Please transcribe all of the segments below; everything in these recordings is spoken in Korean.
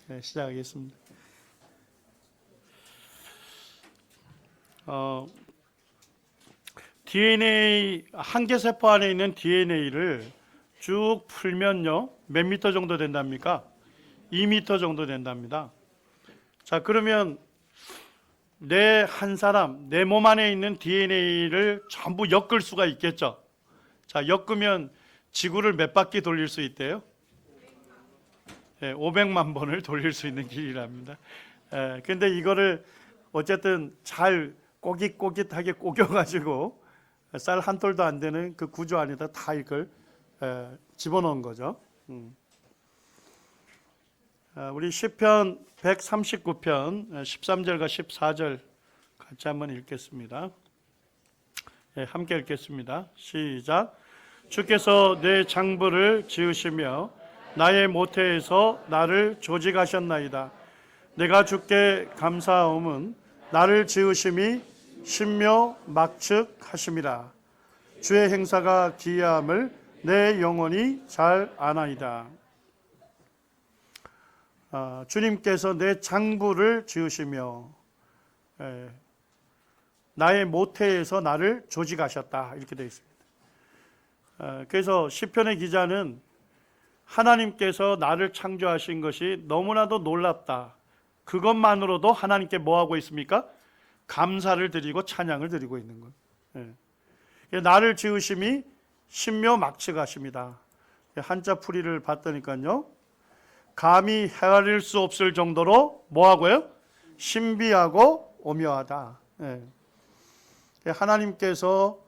네, 시작하겠습니다. DNA 한 개 세포 안에 있는 DNA를 쭉 풀면요 몇 미터 정도 된답니까? 2미터 정도 된답니다. 자, 그러면 내 한 사람, 내 몸 안에 있는 DNA를 전부 엮을 수가 있겠죠. 자, 엮으면 지구를 몇 바퀴 돌릴 수 있대요? 500만 번을 돌릴 수 있는 길이랍니다. 근데 이거를 어쨌든 잘 꼬깃꼬깃하게 꼬겨가지고 쌀 한 톨도 안 되는 그 구조 안에다 다 이걸 집어넣은 거죠. 우리 시편 139편 13절과 14절 같이 한번 읽겠습니다. 함께 읽겠습니다. 시작. 주께서 내 장부를 지으시며 나의 모태에서 나를 조직하셨나이다. 내가 주께 감사하옴은 나를 지으심이 신묘 막측하심이라. 주의 행사가 기이함을 내 영혼이 잘 아나이다. 주님께서 내 장부를 지으시며 나의 모태에서 나를 조직하셨다, 이렇게 되어 있습니다. 그래서 시편의 기자는 하나님께서 나를 창조하신 것이 너무나도 놀랍다, 그것만으로도 하나님께 뭐하고 있습니까? 감사를 드리고 찬양을 드리고 있는 거예요. 나를 지으심이 신묘 막측하십니다. 한자 풀이를 봤더니까요, 감히 헤아릴 수 없을 정도로 뭐하고요? 신비하고 오묘하다. 하나님께서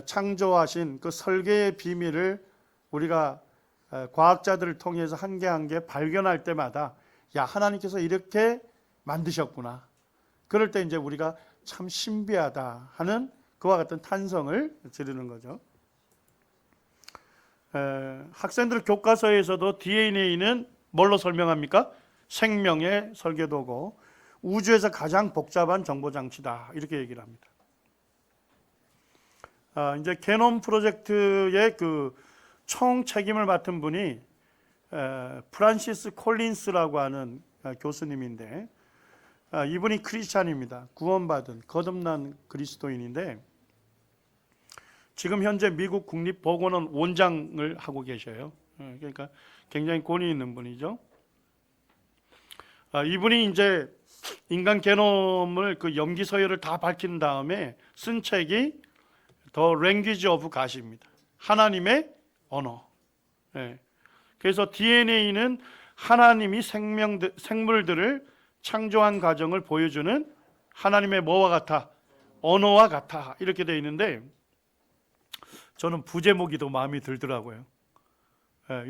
창조하신 그 설계의 비밀을 우리가 과학자들을 통해서 한 개 한 개 발견할 때마다, 야, 하나님께서 이렇게 만드셨구나. 그럴 때 이제 우리가 참 신비하다 하는 그와 같은 탄성을 지르는 거죠. 학생들 교과서에서도 DNA는 뭘로 설명합니까? 생명의 설계도고 우주에서 가장 복잡한 정보장치다, 이렇게 얘기를 합니다. 이제 게놈 프로젝트의 그 총 책임을 맡은 분이 프란시스 콜린스라고 하는 교수님인데, 이분이 크리스찬입니다. 구원받은 거듭난 그리스도인인데 지금 현재 미국 국립보건원 원장을 하고 계셔요. 그러니까 굉장히 권위 있는 분이죠. 이분이 이제 인간 게놈을 그 염기 서열을 다 밝힌 다음에 쓴 책이 The Language of God입니다. 하나님의 언어. 그래서 DNA는 하나님이 생물들을 창조한 과정을 보여주는 하나님의 뭐와 같아? 언어와 같아. 이렇게 되어 있는데 저는 부제목이 더 마음에 들더라고요.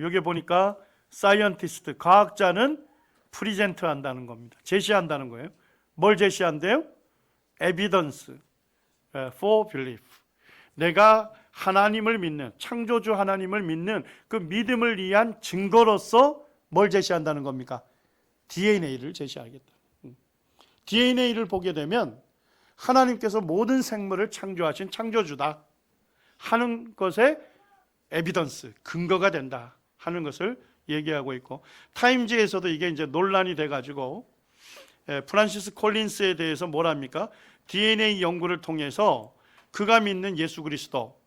여기 보니까 사이언티스트, 과학자는 프리젠트 한다는 겁니다. 제시한다는 거예요. 뭘 제시한대요? 에비던스 for belief. 내가 하나님을 믿는, 창조주 하나님을 믿는 그 믿음을 위한 증거로서 뭘 제시한다는 겁니까? DNA를 제시하겠다. DNA를 보게 되면 하나님께서 모든 생물을 창조하신 창조주다 하는 것에 에비던스, 근거가 된다 하는 것을 얘기하고 있고, 타임지에서도 이게 이제 논란이 돼가지고 프란시스 콜린스에 대해서 뭐랍니까? DNA 연구를 통해서 그가 믿는 예수 그리스도,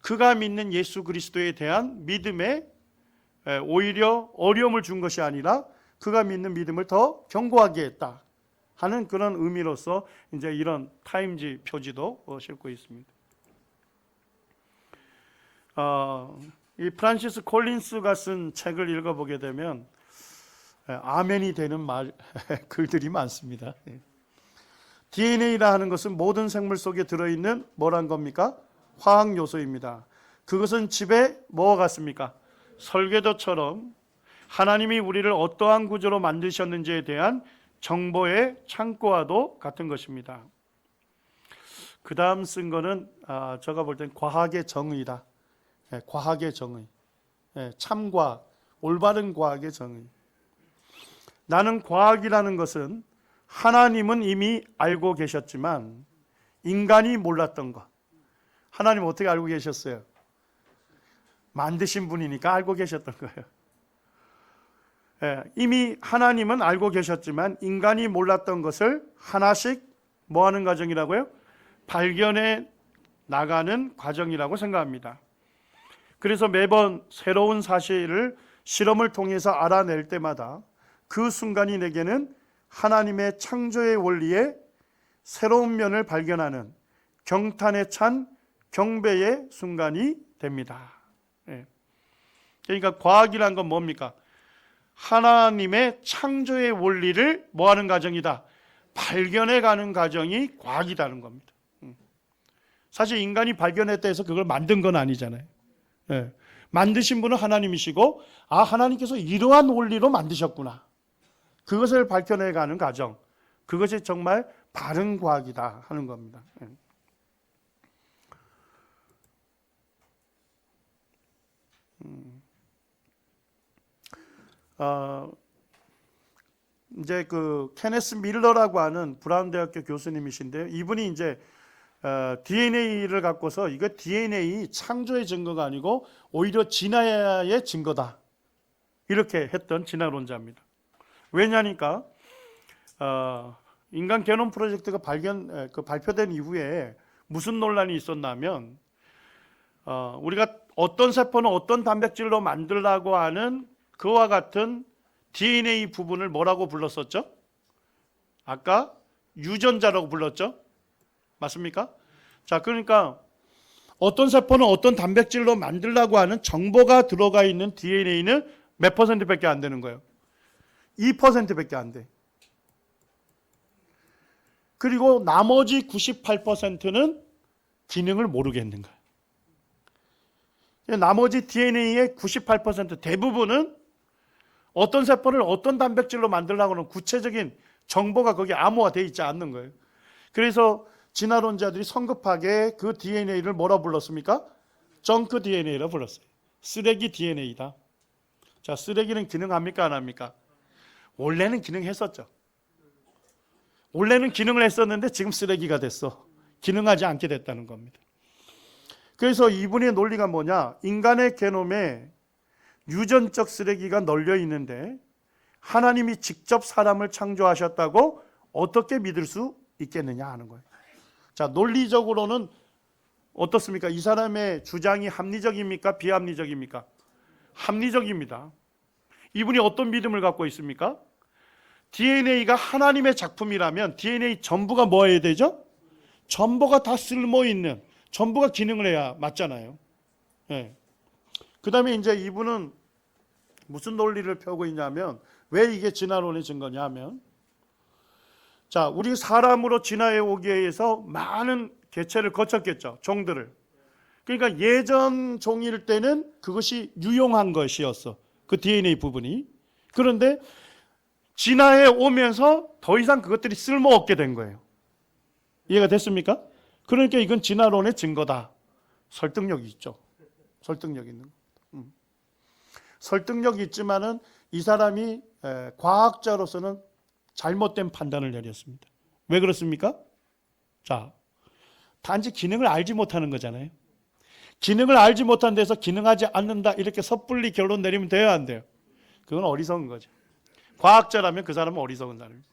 그가 믿는 예수 그리스도에 대한 믿음에 오히려 어려움을 준 것이 아니라 그가 믿는 믿음을 더 견고하게 했다 하는 그런 의미로서 이제 이런 타임지 표지도 싣고 있습니다. 이 프란시스 콜린스가 쓴 책을 읽어보게 되면 아멘이 되는 글들이 많습니다. DNA라 하는 것은 모든 생물 속에 들어있는 뭐란 겁니까? 화학 요소입니다. 그것은 집에 뭐와 같습니까? 설계도처럼 하나님이 우리를 어떠한 구조로 만드셨는지에 대한 정보의 창고와도 같은 것입니다. 그 다음 쓴 거는 제가 볼 땐 과학의 정의다. 과학의 정의, 참과학, 올바른 과학의 정의. 나는 과학이라는 것은 하나님은 이미 알고 계셨지만 인간이 몰랐던 것. 하나님 어떻게 알고 계셨어요? 만드신 분이니까 알고 계셨던 거예요. 이미 하나님은 알고 계셨지만 인간이 몰랐던 것을 하나씩 뭐 하는 과정이라고요? 발견해 나가는 과정이라고 생각합니다. 그래서 매번 새로운 사실을 실험을 통해서 알아낼 때마다 그 순간이 내게는 하나님의 창조의 원리에 새로운 면을 발견하는 경탄에 찬 경배의 순간이 됩니다. 그러니까 과학이란 건 뭡니까? 하나님의 창조의 원리를 뭐하는 과정이다? 발견해가는 과정이 과학이라는 겁니다. 사실 인간이 발견했다 해서 그걸 만든 건 아니잖아요. 만드신 분은 하나님이시고 하나님께서 이러한 원리로 만드셨구나. 그것을 밝혀내가는 과정, 그것이 정말 바른 과학이다 하는 겁니다. 이제 그 케네스 밀러라고 하는 브라운 대학교 교수님이신데요. 이분이 이제 DNA를 갖고서 이거 DNA 창조의 증거가 아니고 오히려 진화의 증거다 이렇게 했던 진화론자입니다. 왜냐니까 인간 게놈 프로젝트가 발표된 이후에 무슨 논란이 있었냐면 우리가 어떤 세포는 어떤 단백질로 만들라고 하는 그와 같은 DNA 부분을 뭐라고 불렀었죠? 아까 유전자라고 불렀죠? 맞습니까? 자, 그러니까 어떤 세포는 어떤 단백질로 만들라고 하는 정보가 들어가 있는 DNA는 몇 %밖에 안 되는 거예요? 2%밖에 안 돼. 그리고 나머지 98%는 기능을 모르겠는 거예요. 나머지 DNA의 98% 대부분은 어떤 세포를 어떤 단백질로 만들려고 하는 구체적인 정보가 거기에 암호화되어 있지 않는 거예요. 그래서 진화론자들이 성급하게 그 DNA를 뭐라 불렀습니까? 정크 DNA라 불렀어요. 쓰레기 DNA다. 자, 쓰레기는 기능합니까? 안 합니까? 원래는 기능했었죠. 원래는 기능을 했었는데 지금 쓰레기가 됐어. 기능하지 않게 됐다는 겁니다. 그래서 이분의 논리가 뭐냐? 인간의 게놈에 유전적 쓰레기가 널려 있는데 하나님이 직접 사람을 창조하셨다고 어떻게 믿을 수 있겠느냐 하는 거예요. 자, 논리적으로는 어떻습니까? 이 사람의 주장이 합리적입니까? 비합리적입니까? 합리적입니다. 이분이 어떤 믿음을 갖고 있습니까? DNA가 하나님의 작품이라면 DNA 전부가 뭐 해야 되죠? 전부가 다 쓸모있는, 전부가 기능을 해야 맞잖아요. 그 다음에 이제 이분은 무슨 논리를 펴고 있냐면, 왜 이게 진화론의 증거냐 하면, 자, 우리 사람으로 진화해 오기 위해서 많은 개체를 거쳤겠죠. 종들을. 그러니까 예전 종일 때는 그것이 유용한 것이었어. 그 DNA 부분이. 그런데 진화해 오면서 더 이상 그것들이 쓸모없게 된 거예요. 이해가 됐습니까? 그러니까 이건 진화론의 증거다. 설득력이 있죠. 설득력 있는 거. 설득력이 있지만은 이 사람이 과학자로서는 잘못된 판단을 내렸습니다. 왜 그렇습니까? 자, 단지 기능을 알지 못하는 거잖아요. 기능을 알지 못한 데서 기능하지 않는다 이렇게 섣불리 결론 내리면 돼요, 안 돼요? 그건 어리석은 거죠. 과학자라면 그 사람은 어리석은 사람입니다.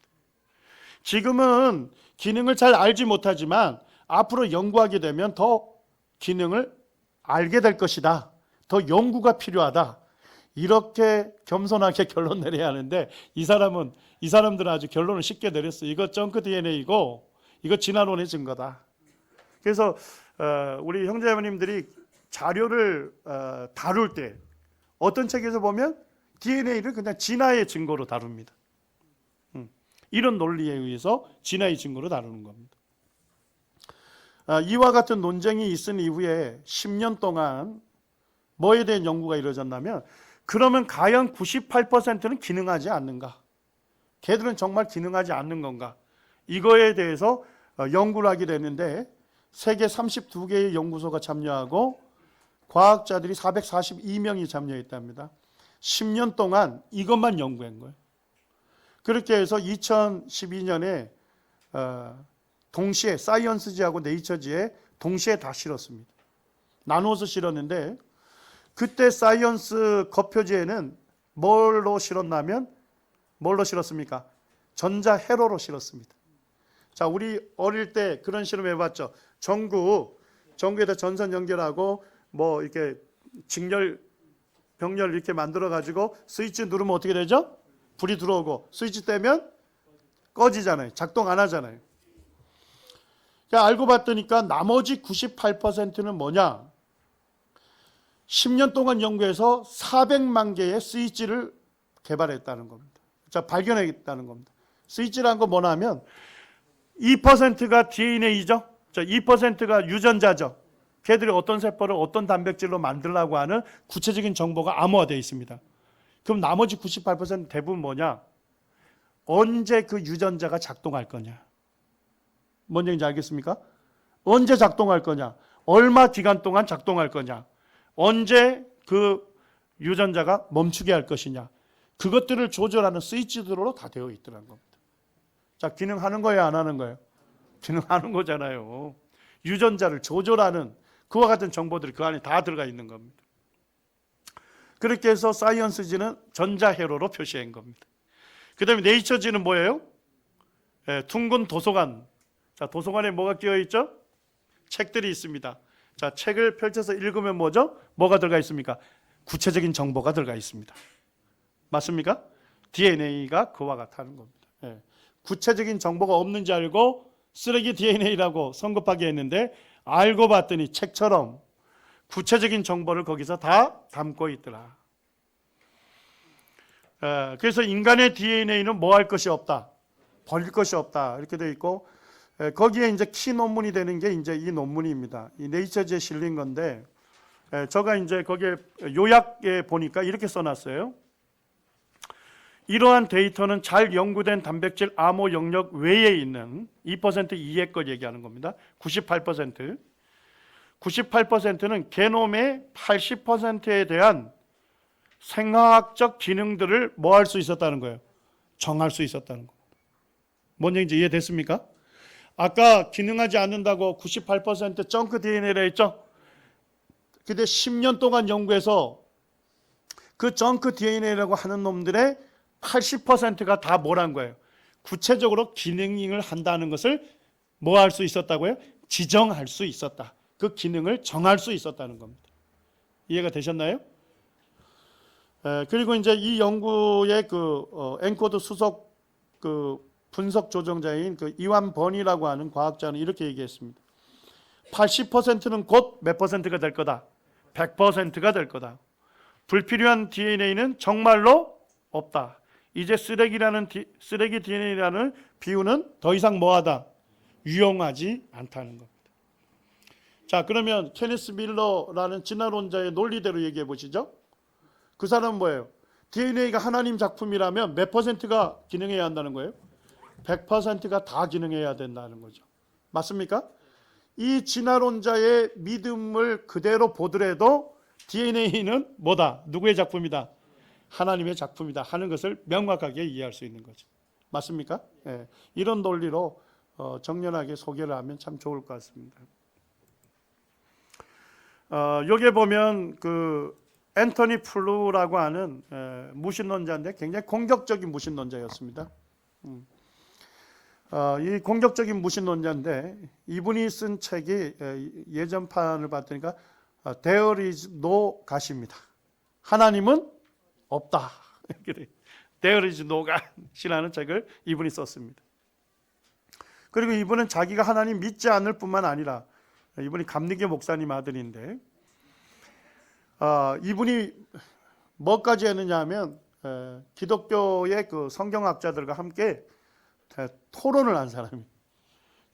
지금은 기능을 잘 알지 못하지만 앞으로 연구하게 되면 더 기능을 알게 될 것이다. 더 연구가 필요하다. 이렇게 겸손하게 결론 내려야 하는데 이 사람들은 아주 결론을 쉽게 내렸어요. 이거 정크 DNA이고 이거 진화론의 증거다. 그래서 우리 형제자매님들이 자료를 다룰 때 어떤 책에서 보면 DNA를 그냥 진화의 증거로 다룹니다. 이런 논리에 의해서 진화의 증거로 다루는 겁니다. 이와 같은 논쟁이 있은 이후에 10년 동안 뭐에 대한 연구가 이루어졌냐면, 그러면 과연 98%는 기능하지 않는가? 걔들은 정말 기능하지 않는 건가? 이거에 대해서 연구를 하게 됐는데 세계 32개의 연구소가 참여하고 과학자들이 442명이 참여했답니다. 10년 동안 이것만 연구한 거예요. 그렇게 해서 2012년에 동시에 사이언스지하고 네이처지에 동시에 다 실었습니다. 나누어서 실었는데 그때 사이언스 겉표지에는 뭘로 실었냐면 뭘로 실었습니까? 전자회로로 실었습니다. 자, 우리 어릴 때 그런 실험 해봤죠. 전구에다 전선 연결하고 뭐 이렇게 직렬, 병렬 이렇게 만들어 가지고 스위치 누르면 어떻게 되죠? 불이 들어오고 스위치 떼면 꺼지잖아요. 작동 안 하잖아요. 알고 봤더니까 나머지 98%는 뭐냐? 10년 동안 연구해서 400만 개의 스위치를 개발했다는 겁니다. 자, 발견했다는 겁니다. 스위치라는 건 뭐냐면 2%가 DNA죠. 자, 2%가 유전자죠. 걔들이 어떤 세포를 어떤 단백질로 만들려고 하는 구체적인 정보가 암호화되어 있습니다. 그럼 나머지 98%는 대부분 뭐냐? 언제 그 유전자가 작동할 거냐? 뭔 얘기인지 알겠습니까? 언제 작동할 거냐? 얼마 기간 동안 작동할 거냐? 언제 그 유전자가 멈추게 할 것이냐? 그것들을 조절하는 스위치들로 다 되어 있더라는 겁니다. 자, 기능하는 거예요, 안 하는 거예요? 기능하는 거잖아요. 유전자를 조절하는 그와 같은 정보들이 그 안에 다 들어가 있는 겁니다. 그렇게 해서 사이언스지는 전자회로로 표시한 겁니다. 그 다음에 네이처지는 뭐예요? 둥근 도서관. 자, 도서관에 뭐가 끼어 있죠? 책들이 있습니다. 자, 책을 펼쳐서 읽으면 뭐죠? 뭐가 들어가 있습니까? 구체적인 정보가 들어가 있습니다. 맞습니까? DNA가 그와 같다는 겁니다. 구체적인 정보가 없는지 알고 쓰레기 DNA라고 성급하게 했는데 알고 봤더니 책처럼 구체적인 정보를 거기서 다 담고 있더라. 그래서 인간의 DNA는 뭐 할 것이 없다. 버릴 것이 없다. 이렇게 되어 있고 거기에 이제 키 논문이 되는 게 이제 이 논문입니다. 이 네이처지에 실린 건데 제가 이제 거기에 요약에 보니까 이렇게 써놨어요. 이러한 데이터는 잘 연구된 단백질 암호 영역 외에 있는 2% 이하의 걸 얘기하는 겁니다. 98%는 게놈의 80%에 대한 생화학적 기능들을 뭐 할 수 있었다는 거예요? 정할 수 있었다는 겁니다. 뭔 얘기인지 이해됐습니까? 아까 기능하지 않는다고 98% 정크 DNA라 했죠? 근데 10년 동안 연구해서 그 정크 DNA라고 하는 놈들의 80%가 다 뭐란 거예요? 구체적으로 기능을 한다는 것을 뭐 할 수 있었다고요? 지정할 수 있었다. 그 기능을 정할 수 있었다는 겁니다. 이해가 되셨나요? 그리고 이제 이 연구의 엔코드 수석 분석 조정자인 이완 버니라고 하는 과학자는 이렇게 얘기했습니다. 80%는 곧 몇 %가 될 거다? 100%가 될 거다. 불필요한 DNA는 정말로 없다. 이제 쓰레기 DNA라는 비유는 더 이상 뭐하다? 유용하지 않다는 겁니다. 자, 그러면 케니스 밀러라는 진화론자의 논리대로 얘기해 보시죠. 그 사람은 뭐예요? DNA가 하나님 작품이라면 몇 %가 기능해야 한다는 거예요? 100%가 다 기능해야 된다는 거죠. 맞습니까? 이 진화론자의 믿음을 그대로 보더라도 DNA는 뭐다? 누구의 작품이다? 하나님의 작품이다 하는 것을 명확하게 이해할 수 있는 거죠. 맞습니까? 이런 논리로 정연하게 소개를 하면 참 좋을 것 같습니다. 여기에 보면 앤토니 플루라고 하는 무신론자인데 굉장히 공격적인 무신론자였습니다. 이 공격적인 무신론자인데 이분이 쓴 책이 예전판을 봤더니까 There is no God입니다. 하나님은 없다. There is no God이라는 책을 이분이 썼습니다. 그리고 이분은 자기가 하나님 믿지 않을 뿐만 아니라 이분이 감리교 목사님 아들인데 이분이 뭐까지 했느냐 하면 기독교의 성경학자들과 함께 토론을 한 사람이에요.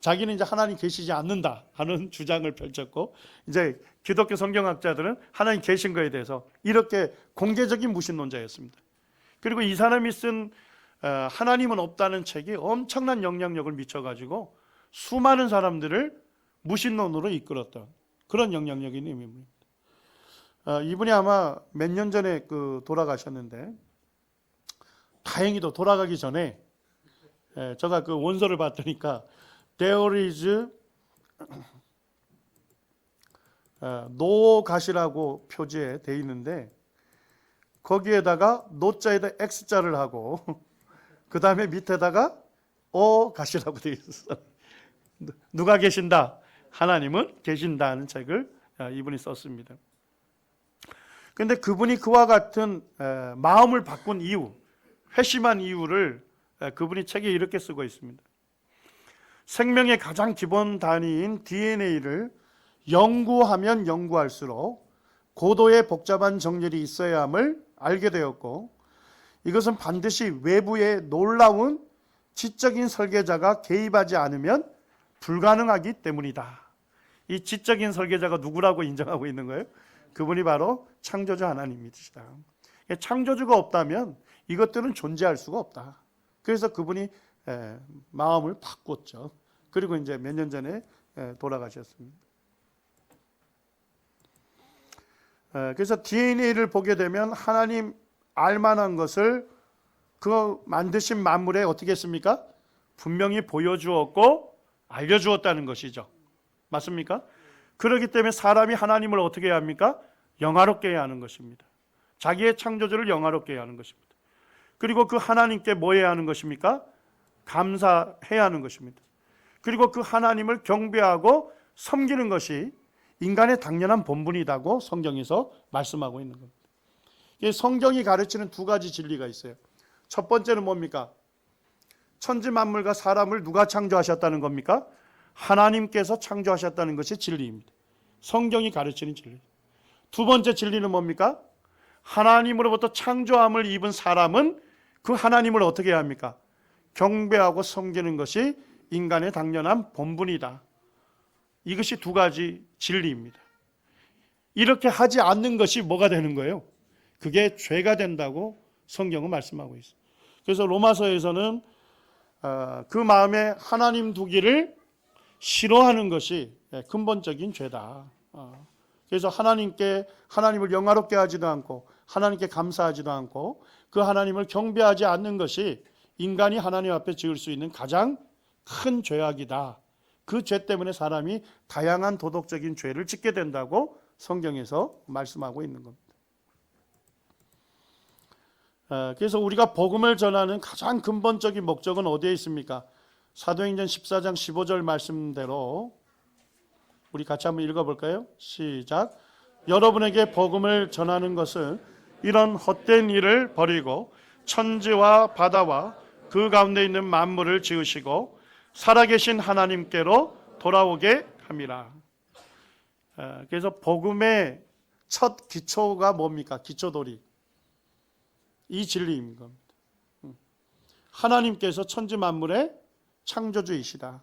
자기는 이제 하나님 계시지 않는다 하는 주장을 펼쳤고 이제 기독교 성경학자들은 하나님 계신 거에 대해서 이렇게 공개적인 무신론자였습니다. 그리고 이 사람이 쓴 하나님은 없다는 책이 엄청난 영향력을 미쳐가지고 수많은 사람들을 무신론으로 이끌었던 그런 영향력이 있는 인물입니다. 이분이 아마 몇 년 전에 돌아가셨는데 다행히도 돌아가기 전에 제가 원서를 봤더니까 There is no God이라고 표지에 돼 있는데 거기에다가 노자에다 X자를 하고 그 다음에 밑에다가 가시라고 되어 있었어요. 누가 계신다? 하나님은 계신다는 책을 이분이 썼습니다. 그런데 그분이 그와 같은 마음을 바꾼 이유, 회심한 이유를 그분이 책에 이렇게 쓰고 있습니다. 생명의 가장 기본 단위인 DNA를 연구하면 연구할수록 고도의 복잡한 정렬이 있어야 함을 알게 되었고, 이것은 반드시 외부의 놀라운 지적인 설계자가 개입하지 않으면 불가능하기 때문이다. 이 지적인 설계자가 누구라고 인정하고 있는 거예요? 그분이 바로 창조주 하나님이시다. 창조주가 없다면 이것들은 존재할 수가 없다. 그래서 그분이 마음을 바꿨죠. 그리고 이제 몇 년 전에 돌아가셨습니다. 그래서 DNA를 보게 되면 하나님 알만한 것을 그 만드신 만물에 어떻게 했습니까? 분명히 보여주었고 알려주었다는 것이죠. 맞습니까? 그렇기 때문에 사람이 하나님을 어떻게 해야 합니까? 영화롭게 해야 하는 것입니다. 자기의 창조주를 영화롭게 해야 하는 것입니다. 그리고 그 하나님께 뭐 해야 하는 것입니까? 감사해야 하는 것입니다. 그리고 그 하나님을 경배하고 섬기는 것이 인간의 당연한 본분이라고 성경에서 말씀하고 있는 겁니다. 성경이 가르치는 두 가지 진리가 있어요. 첫 번째는 뭡니까? 천지 만물과 사람을 누가 창조하셨다는 겁니까? 하나님께서 창조하셨다는 것이 진리입니다. 성경이 가르치는 진리. 두 번째 진리는 뭡니까? 하나님으로부터 창조함을 입은 사람은 그 하나님을 어떻게 해야 합니까? 경배하고 섬기는 것이 인간의 당연한 본분이다. 이것이 두 가지 진리입니다. 이렇게 하지 않는 것이 뭐가 되는 거예요? 그게 죄가 된다고 성경은 말씀하고 있어요. 그래서 로마서에서는 그 마음에 하나님 두기를 싫어하는 것이 근본적인 죄다. 그래서 하나님을 영화롭게 하지도 않고 하나님께 감사하지도 않고 그 하나님을 경배하지 않는 것이 인간이 하나님 앞에 지을 수 있는 가장 큰 죄악이다. 그 죄 때문에 사람이 다양한 도덕적인 죄를 짓게 된다고 성경에서 말씀하고 있는 겁니다. 그래서 우리가 복음을 전하는 가장 근본적인 목적은 어디에 있습니까? 사도행전 14장 15절 말씀대로 우리 같이 한번 읽어볼까요? 시작. 여러분에게 복음을 전하는 것은 이런 헛된 일을 버리고 천지와 바다와 그 가운데 있는 만물을 지으시고 살아계신 하나님께로 돌아오게 함이라. 그래서 복음의 첫 기초가 뭡니까? 기초돌이. 이 진리인 겁니다. 하나님께서 천지 만물의 창조주이시다.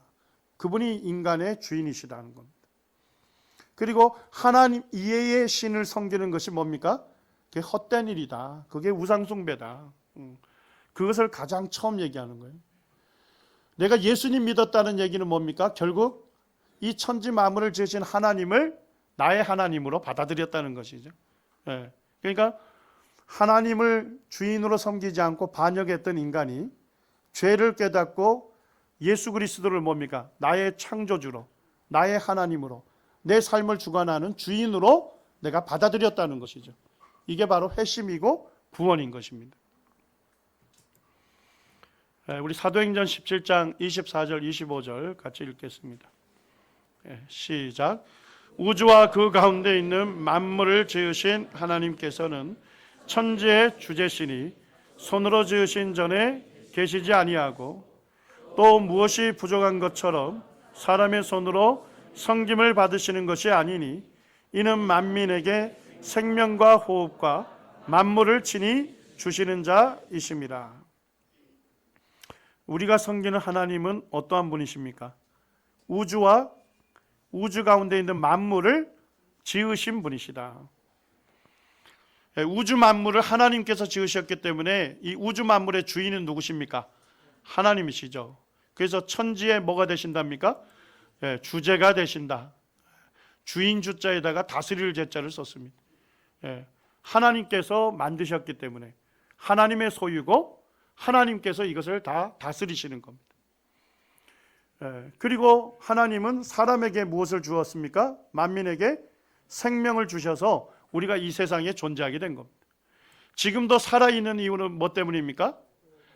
그분이 인간의 주인이시다는 겁니다. 그리고 하나님 이외의 신을 섬기는 것이 뭡니까? 그게 헛된 일이다. 그게 우상숭배다. 그것을 가장 처음 얘기하는 거예요. 내가 예수님 믿었다는 얘기는 뭡니까? 결국 이 천지 만물을 지으신 하나님을 나의 하나님으로 받아들였다는 것이죠. 그러니까 하나님을 주인으로 섬기지 않고 반역했던 인간이 죄를 깨닫고 예수 그리스도를 뭡니까? 나의 창조주로, 나의 하나님으로, 내 삶을 주관하는 주인으로 내가 받아들였다는 것이죠. 이게 바로 회심이고 구원인 것입니다. 우리 사도행전 17장 24절 25절 같이 읽겠습니다. 시작. 우주와 그 가운데 있는 만물을 지으신 하나님께서는 천지의 주제시니 손으로 지으신 전에 계시지 아니하고 또 무엇이 부족한 것처럼 사람의 손으로 섬김을 받으시는 것이 아니니 이는 만민에게 생명과 호흡과 만물을 친히 주시는 자이심이라. 우리가 섬기는 하나님은 어떠한 분이십니까? 우주와 우주 가운데 있는 만물을 지으신 분이시다. 우주 만물을 하나님께서 지으셨기 때문에 이 우주 만물의 주인은 누구십니까? 하나님이시죠. 그래서 천지에 뭐가 되신답니까? 주제가 되신다. 주인 주자에다가 다스릴 제자를 썼습니다. 하나님께서 만드셨기 때문에 하나님의 소유고 하나님께서 이것을 다 다스리시는 겁니다. 그리고 하나님은 사람에게 무엇을 주었습니까? 만민에게 생명을 주셔서 우리가 이 세상에 존재하게 된 겁니다. 지금도 살아있는 이유는 뭐 때문입니까?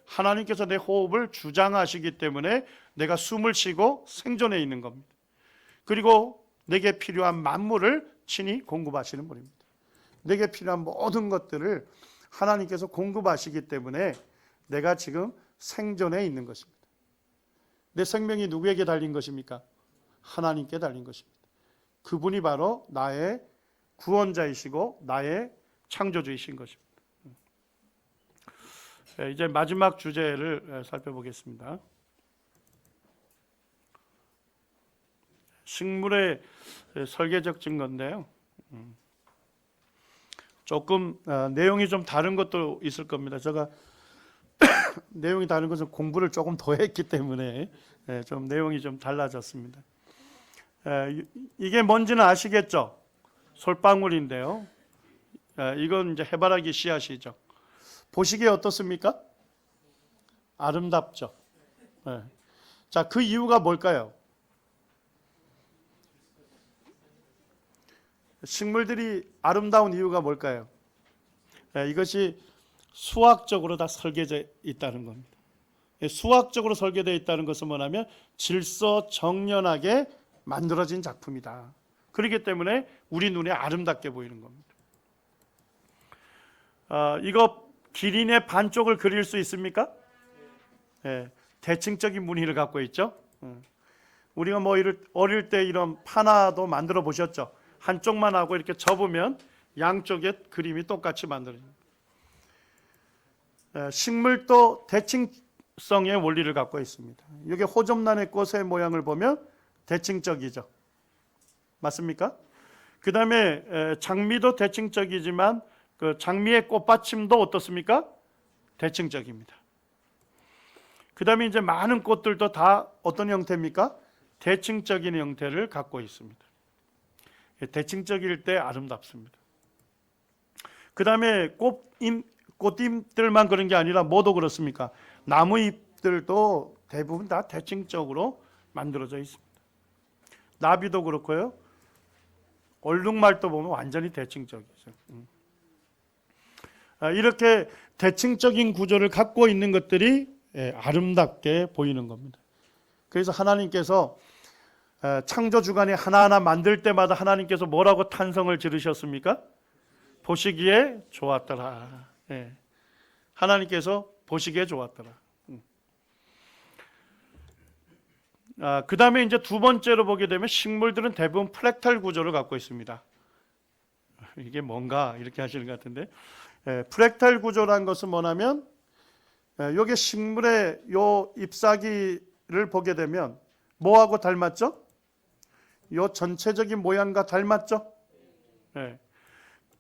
하나님께서 내 호흡을 주장하시기 때문에 내가 숨을 쉬고 생존해 있는 겁니다. 그리고 내게 필요한 만물을 친히 공급하시는 분입니다. 내게 필요한 모든 것들을 하나님께서 공급하시기 때문에 내가 지금 생존해 있는 것입니다. 내 생명이 누구에게 달린 것입니까? 하나님께 달린 것입니다. 그분이 바로 나의 구원자이시고 나의 창조주이신 것입니다. 이제 마지막 주제를 살펴보겠습니다. 식물의 설계적 증거인데요. 조금 내용이 좀 다른 것도 있을 겁니다. 제가 내용이 다른 것은 공부를 조금 더 했기 때문에 좀 내용이 좀 달라졌습니다. 이게 뭔지는 아시겠죠? 솔방울인데요. 이건 이제 해바라기 씨앗이죠. 보시기에 어떻습니까? 아름답죠. 자, 그 이유가 뭘까요? 식물들이 아름다운 이유가 뭘까요? 이것이 수학적으로 다 설계되어 있다는 겁니다. 수학적으로 설계되어 있다는 것은 뭐냐면 질서정연하게 만들어진 작품이다. 그렇기 때문에 우리 눈에 아름답게 보이는 겁니다. 이거 기린의 반쪽을 그릴 수 있습니까? 대칭적인 무늬를 갖고 있죠. 우리가 뭐 어릴 때 이런 판화도 만들어 보셨죠? 한쪽만 하고 이렇게 접으면 양쪽에 그림이 똑같이 만들어집니다. 식물도 대칭성의 원리를 갖고 있습니다. 이게 호접란의 꽃의 모양을 보면 대칭적이죠. 맞습니까? 그 다음에 장미도 대칭적이지만 그 장미의 꽃받침도 어떻습니까? 대칭적입니다. 그 다음에 이제 많은 꽃들도 다 어떤 형태입니까? 대칭적인 형태를 갖고 있습니다. 대칭적일 때 아름답습니다. 그 다음에 꽃잎들만 그런 게 아니라 뭐도 그렇습니까? 나무잎들도 대부분 다 대칭적으로 만들어져 있습니다. 나비도 그렇고요. 얼룩말도 보면 완전히 대칭적이죠. 이렇게 대칭적인 구조를 갖고 있는 것들이 아름답게 보이는 겁니다. 그래서 하나님께서 창조 주간에 하나하나 만들 때마다 하나님께서 뭐라고 탄성을 지르셨습니까? 보시기에 좋았더라. 하나님께서 보시기에 좋았더라. 그 다음에 이제 두 번째로 보게 되면 식물들은 대부분 프랙탈 구조를 갖고 있습니다. 이게 뭔가 이렇게 하시는 것 같은데, 프랙탈 구조란 것은 뭐냐면 여기 식물의 요 잎사귀를 보게 되면 뭐하고 닮았죠? 요 전체적인 모양과 닮았죠?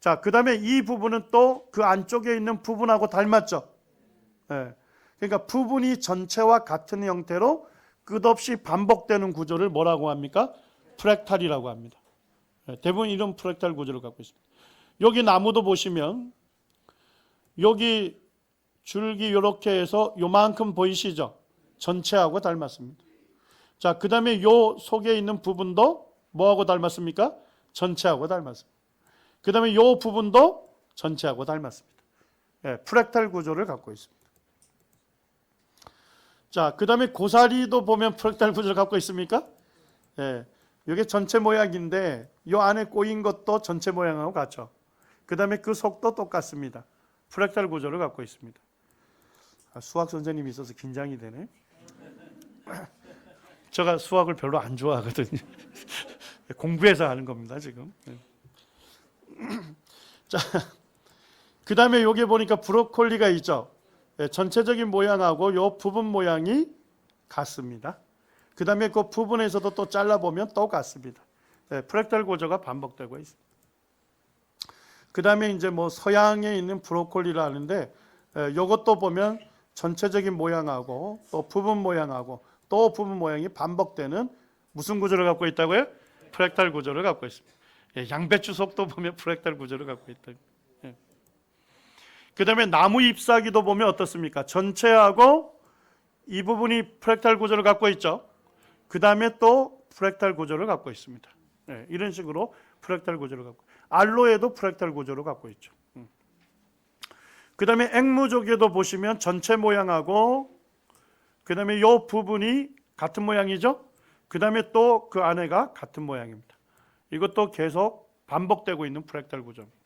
자, 그 다음에 이 부분은 또 그 안쪽에 있는 부분하고 닮았죠? 그러니까 부분이 전체와 같은 형태로 끝없이 반복되는 구조를 뭐라고 합니까? 프랙탈이라고 합니다. 대부분 이런 프랙탈 구조를 갖고 있습니다. 여기 나무도 보시면 여기 줄기 이렇게 해서 요만큼 보이시죠? 전체하고 닮았습니다. 자, 그 다음에 요 속에 있는 부분도 뭐하고 닮았습니까? 전체하고 닮았습니다. 그 다음에 요 부분도 전체하고 닮았습니다. 프랙탈 구조를 갖고 있습니다. 자, 그 다음에 고사리도 보면 프랙탈 구조를 갖고 있습니까? 이게 전체 모양인데 요 안에 꼬인 것도 전체 모양하고 같죠. 그 다음에 그 속도 똑같습니다. 프랙탈 구조를 갖고 있습니다. 수학 선생님이 있어서 긴장이 되네. 제가 수학을 별로 안 좋아하거든요. 공부해서 하는 겁니다, 지금. 자, 그 다음에 여기 보니까 브로콜리가 있죠. 전체적인 모양하고 요 부분 모양이 같습니다. 그 다음에 그 부분에서도 또 잘라보면 똑같습니다. 프랙탈 구조가 반복되고 있습니다. 그 다음에 이제 뭐 서양에 있는 브로콜리를 하는데 이것도 보면 전체적인 모양하고 또 부분 모양하고 또 부분 모양이 반복되는 무슨 구조를 갖고 있다고요? 프랙탈 구조를 갖고 있습니다. 양배추 속도 보면 프랙탈 구조를 갖고 있다. 그 다음에 나무 잎사귀도 보면 어떻습니까? 전체하고 이 부분이 프랙탈 구조를 갖고 있죠. 그 다음에 또 프랙탈 구조를 갖고 있습니다. 이런 식으로 프랙탈 구조를 갖고, 알로에도 프랙탈 구조를 갖고 있죠. 그 다음에 앵무족에도 보시면 전체 모양하고 그 다음에 이 부분이 같은 모양이죠. 그 다음에 또 그 안에가 같은 모양입니다. 이것도 계속 반복되고 있는 프랙탈 구조입니다.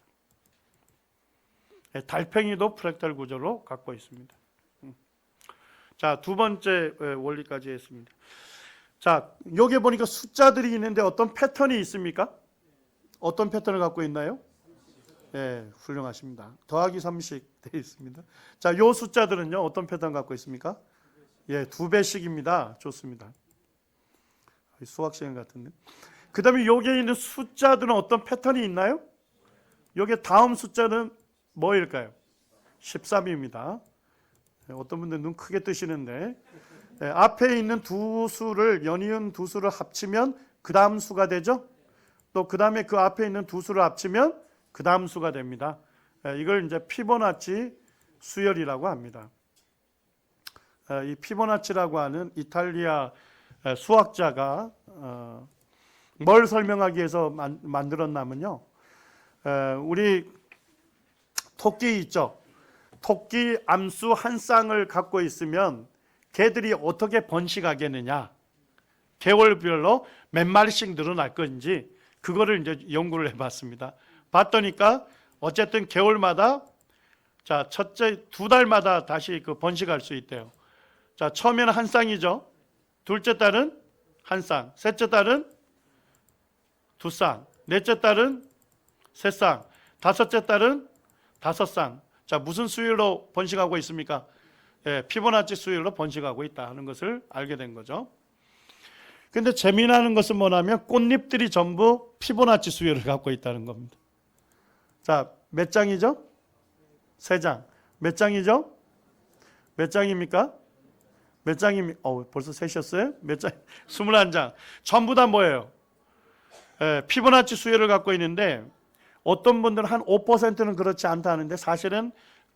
달팽이도 프랙탈 구조로 갖고 있습니다. 자, 두 번째 원리까지 했습니다. 자, 여기 보니까 숫자들이 있는데 어떤 패턴이 있습니까? 어떤 패턴을 갖고 있나요? 네, 훌륭하십니다. 더하기 30 되어 있습니다. 자, 요 숫자들은요, 어떤 패턴 갖고 있습니까? 예, 2배씩입니다. 좋습니다. 수학 시간 같은데. 그 다음에 여기에 있는 숫자들은 어떤 패턴이 있나요? 여기 다음 숫자는 뭐일까요? 13입니다. 어떤 분들 눈 크게 뜨시는데, 앞에 있는 두 수를, 연이은 두 수를 합치면 그 다음 수가 되죠? 또 그 다음에 그 앞에 있는 두 수를 합치면 그 다음 수가 됩니다. 이걸 이제 피보나치 수열이라고 합니다. 이 피보나치라고 하는 이탈리아 수학자가 뭘 설명하기 위해서 만들었냐면요. 우리 토끼 있죠? 토끼 암수 한 쌍을 갖고 있으면 개들이 어떻게 번식하겠느냐, 개월별로 몇 마리씩 늘어날 건지 그거를 이제 연구를 해봤습니다. 봤더니까 어쨌든 개월마다, 자, 첫째 2달마다 다시 그 번식할 수 있대요. 자, 처음에는 한 쌍이죠. 둘째 달은 한 쌍, 셋째 달은 2쌍, 넷째 달은 3쌍, 다섯째 달은 5쌍. 자, 무슨 수율로 번식하고 있습니까? 예, 피보나치 수율로 번식하고 있다 하는 것을 알게 된 거죠. 근데 재미나는 것은 뭐냐면 꽃잎들이 전부 피보나치 수율을 갖고 있다는 겁니다. 자, 몇 장이죠? 3장. 몇 장이죠? 몇 장입니까? 몇 장입니까? 벌써 세셨어요? 몇 장? 21장. 전부 다 뭐예요? 피보나치 수율을 갖고 있는데 어떤 분들은 한 5%는 그렇지 않다 하는데 사실은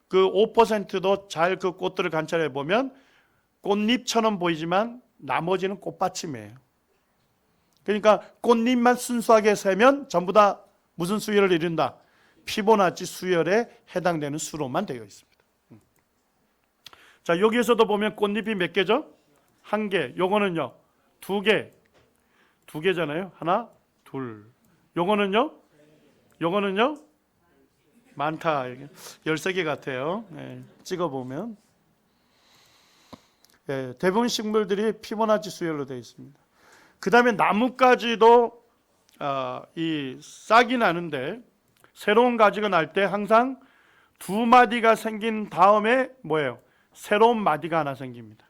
그 5%도 잘 그 꽃들을 관찰해 보면 꽃잎처럼 보이지만 나머지는 꽃받침이에요. 그러니까 꽃잎만 순수하게 세면 전부 다 무슨 수열을 이룬다? 피보나치 수열에 해당되는 수로만 되어 있습니다. 자, 여기에서도 보면 꽃잎이 몇 개죠? 1개. 요거는요, 2개. 2개잖아요. 하나, 둘. 요거는요? 많다. 13개 같아요. 네, 찍어보면. 네, 대부분 식물들이 피보나치 수열로 되어 있습니다. 그 다음에 나뭇가지도 이 싹이 나는데 새로운 가지가 날 때 항상 2마디가 생긴 다음에 뭐예요? 새로운 마디가 하나 생깁니다.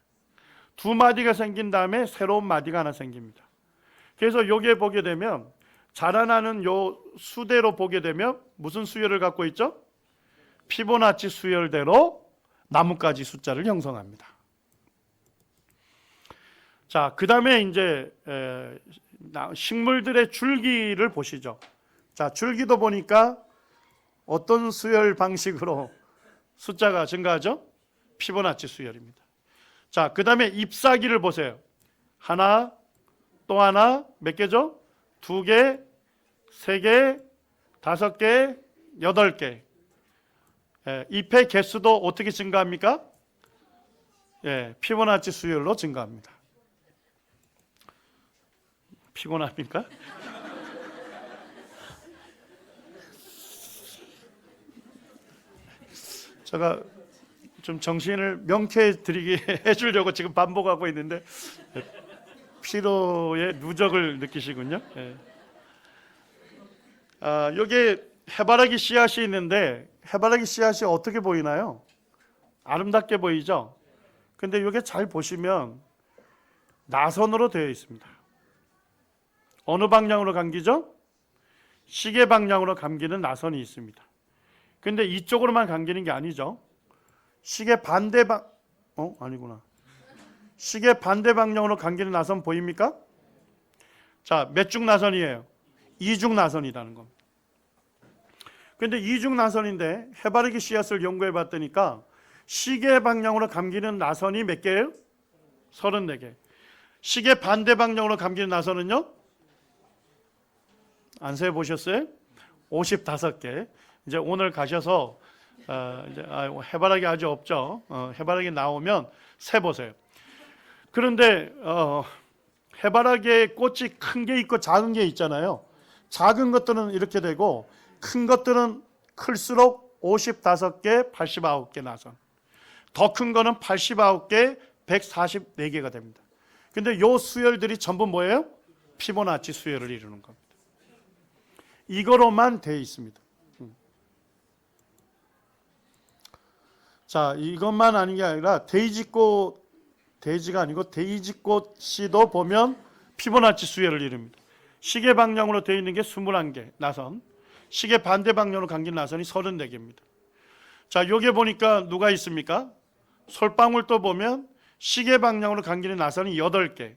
2마디가 생긴 다음에 새로운 마디가 하나 생깁니다. 그래서 여기에 보게 되면 자라나는 요 수대로 보게 되면 무슨 수열을 갖고 있죠? 피보나치 수열대로 나뭇가지 숫자를 형성합니다. 자, 그 다음에 이제 식물들의 줄기를 보시죠. 자, 줄기도 보니까 어떤 수열 방식으로 숫자가 증가하죠? 피보나치 수열입니다. 자, 그 다음에 잎사귀를 보세요. 하나, 또 하나, 몇 개죠? 2개, 3개, 5개, 8개. 잎의 개수도 어떻게 증가합니까? 피보나치 수열로 증가합니다. 피곤합니까? 제가 좀 정신을 명쾌해드리게 해주려고 지금 반복하고 있는데 피로의 누적을 느끼시군요. 여기 해바라기 씨앗이 있는데 해바라기 씨앗이 어떻게 보이나요? 아름답게 보이죠? 근데 이게 잘 보시면 나선으로 되어 있습니다. 어느 방향으로 감기죠? 시계 방향으로 감기는 나선이 있습니다. 근데 이쪽으로만 감기는 게 아니죠. 시계 반대 아니구나. 시계 반대 방향으로 감기는 나선 보입니까? 자, 몇 중 나선이에요? 2중 나선이라는 겁니다. 근데 2중 나선인데 해바라기 씨앗을 연구해 봤더니까 시계 방향으로 감기는 나선이 몇 개예요? 34개. 시계 반대 방향으로 감기는 나선은요? 안 세보셨어요? 55개. 이제 오늘 가셔서 이제 해바라기 아주 없죠. 해바라기 나오면 세 보세요. 그런데 해바라기에 꽃이 큰 게 있고 작은 게 있잖아요. 작은 것들은 이렇게 되고 큰 것들은 클수록 55개, 89개 나선. 더 큰 거는 89개, 144개가 됩니다. 근데 요 수열들이 전부 뭐예요? 피보나치 수열을 이루는 겁니다. 이거로만 되어 있습니다. 자, 이것만 아닌 게 아니라 데이지가 아니고 데이지꽃씨도 보면 피보나치 수열을 이룹니다. 시계 방향으로 되어 있는 게 21개 나선, 시계 반대 방향으로 감긴 나선이 34개입니다. 자, 요게 보니까 누가 있습니까? 솔방울도 보면 시계 방향으로 감기는 나선이 8개,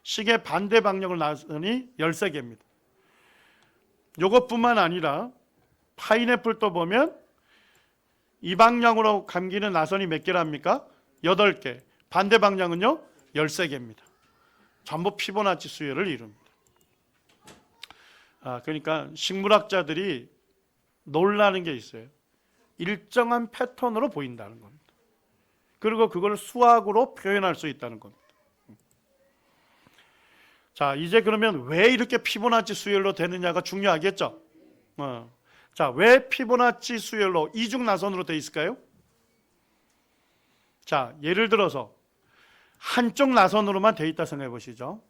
시계 반대 방향으로 나선이 13개입니다. 요것뿐만 아니라 파인애플도 보면 이 방향으로 감기는 나선이 몇 개랍니까? 8개. 반대 방향은요? 13개입니다. 전부 피보나치 수열을 이룹니다. 그러니까 식물학자들이 놀라는 게 있어요. 일정한 패턴으로 보인다는 겁니다. 그리고 그걸 수학으로 표현할 수 있다는 겁니다. 자, 이제 그러면 왜 이렇게 피보나치 수열로 되느냐가 중요하겠죠? 자, 왜 피보나치 수열로 이중나선으로 되어 있을까요? 자, 예를 들어서 한쪽 나선으로만 되어 있다 생각해 보시죠.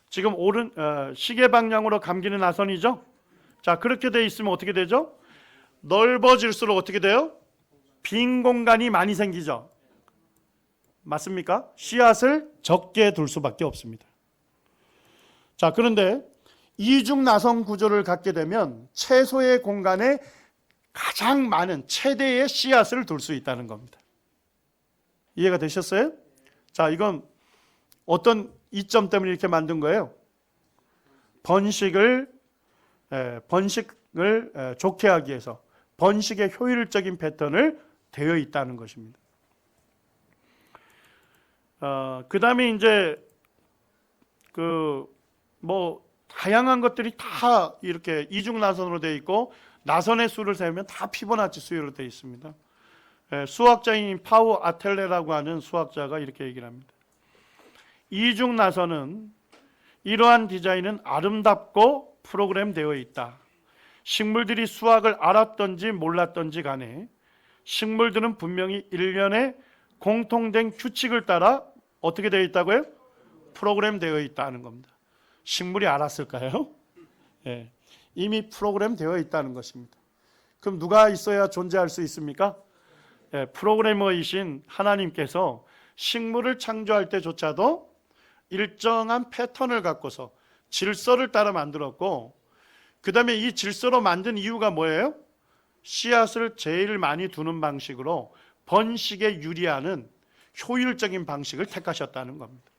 지금 시계 방향으로 감기는 나선이죠. 자, 그렇게 되어 있으면 어떻게 되죠? 넓어질수록 어떻게 돼요? 빈 공간이 많이 생기죠. 맞습니까? 씨앗을 적게 둘 수밖에 없습니다. 자, 그런데 이중 나선 구조를 갖게 되면 최소의 공간에 가장 많은 최대의 씨앗을 둘 수 있다는 겁니다. 이해가 되셨어요? 자, 이건 어떤 이점 때문에 이렇게 만든 거예요? 번식을 좋게 하기 위해서 번식의 효율적인 패턴을 되어 있다는 것입니다. 그 다음에 이제 다양한 것들이 다 이렇게 이중나선으로 되어 있고 나선의 수를 세우면 다 피보나치 수열로 되어 있습니다. 수학자인 파우 아텔레라고 하는 수학자가 이렇게 얘기를 합니다. 이중나선은 이러한 디자인은 아름답고 프로그램되어 있다. 식물들이 수학을 알았던지 몰랐던지 간에 식물들은 분명히 일련의 공통된 규칙을 따라 어떻게 되어 있다고요? 프로그램되어 있다는 겁니다. 식물이 알았을까요? 예, 이미 프로그램되어 있다는 것입니다. 그럼 누가 있어야 존재할 수 있습니까? 프로그래머이신 하나님께서 식물을 창조할 때조차도 일정한 패턴을 갖고서 질서를 따라 만들었고, 그 다음에 이 질서로 만든 이유가 뭐예요? 씨앗을 제일 많이 두는 방식으로 번식에 유리하는 효율적인 방식을 택하셨다는 겁니다.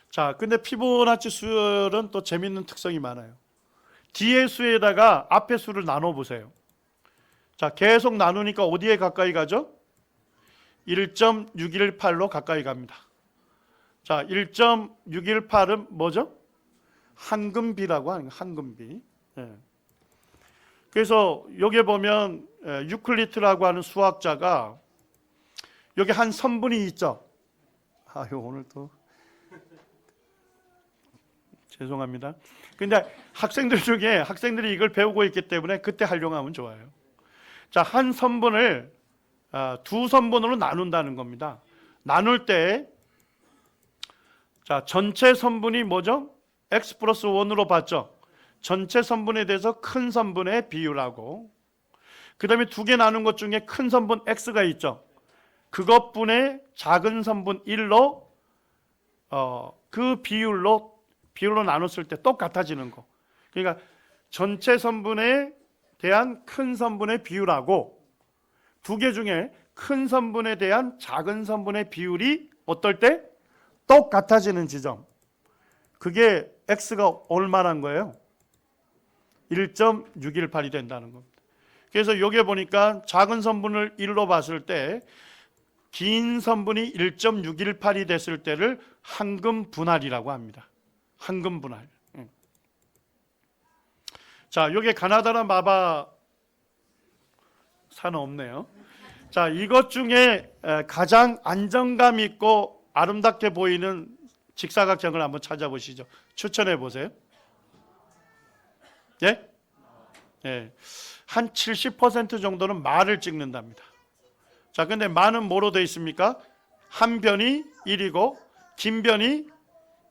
자, 근데 피보나치 수열은 또 재밌는 특성이 많아요. 뒤에 수에다가 앞에 수를 나눠 보세요. 자, 계속 나누니까 어디에 가까이 가죠? 1.618로 가까이 갑니다. 자, 1.618은 뭐죠? 한금비라고 하는 거예요. 한금비. 예. 그래서 여기 보면 유클리드라고 하는 수학자가 여기 한 선분이 있죠. 오늘 또 죄송합니다. 근데 학생들이 이걸 배우고 있기 때문에 그때 활용하면 좋아요. 자, 한 선분을 두 선분으로 나눈다는 겁니다. 나눌 때 자, 전체 선분이 뭐죠? x 플러스 1으로 봤죠. 전체 선분에 대해서 큰 선분의 비율하고, 그 다음에 두 개 나눈 것 중에 큰 선분 x가 있죠. 그것분의 작은 선분 1로 그 비율로 나눴을 때 똑같아지는 거. 그러니까 전체 선분에 대한 큰 선분의 비율하고 두 개 중에 큰 선분에 대한 작은 선분의 비율이 어떨 때 똑같아지는 지점. 그게 x가 얼마란 거예요? 1.618이 된다는 겁니다. 그래서 여기 보니까 작은 선분을 1로 봤을 때 긴 선분이 1.618이 됐을 때를 한금 분할이라고 합니다. 한금 분할. 자, 여기 가나다라 마바 산은 없네요. 자, 이것 중에 가장 안정감 있고 아름답게 보이는 직사각형을 한번 찾아보시죠. 추천해 보세요. 예? 예. 한 70% 정도는 마를 찍는답니다. 자, 근데 마는 뭐로 되어 있습니까? 한 변이 1이고 긴 변이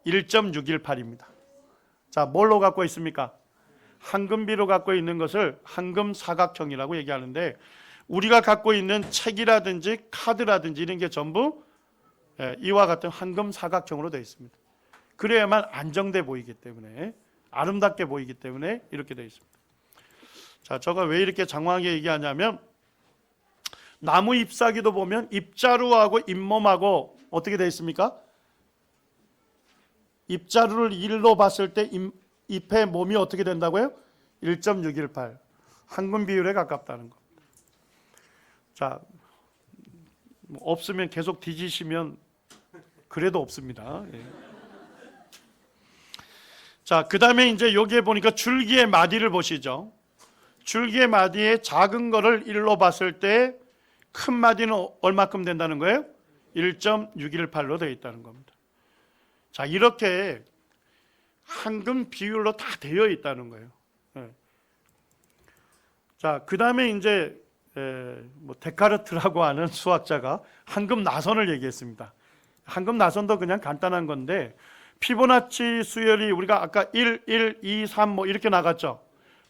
1.618입니다. 자, 뭘로 갖고 있습니까? 황금비로 갖고 있는 것을 황금사각형이라고 얘기하는데, 우리가 갖고 있는 책이라든지 카드라든지 이런 게 전부 이와 같은 황금사각형으로 되어 있습니다. 그래야만 안정돼 보이기 때문에, 아름답게 보이기 때문에 이렇게 되어 있습니다. 자, 제가 왜 이렇게 장황하게 얘기하냐면, 나무 잎사귀도 보면 잎자루하고 잎몸하고 어떻게 되어 있습니까? 잎자루를 1로 봤을 때 잎의 몸이 어떻게 된다고요? 1.618. 황금 비율에 가깝다는 겁니다. 자, 없으면 계속 뒤지시면 그래도 없습니다. 예. 자, 그 다음에 이제 여기에 보니까 줄기의 마디를 보시죠. 줄기의 마디에 작은 거를 1로 봤을 때 큰 마디는 얼마큼 된다는 거예요? 1.618로 되어 있다는 겁니다. 자, 이렇게 황금 비율로 다 되어 있다는 거예요. 예. 자, 그 다음에 이제 데카르트라고 하는 수학자가 황금 나선을 얘기했습니다. 황금 나선도 그냥 간단한 건데, 피보나치 수열이 우리가 아까 1, 1, 2, 3 뭐 이렇게 나갔죠.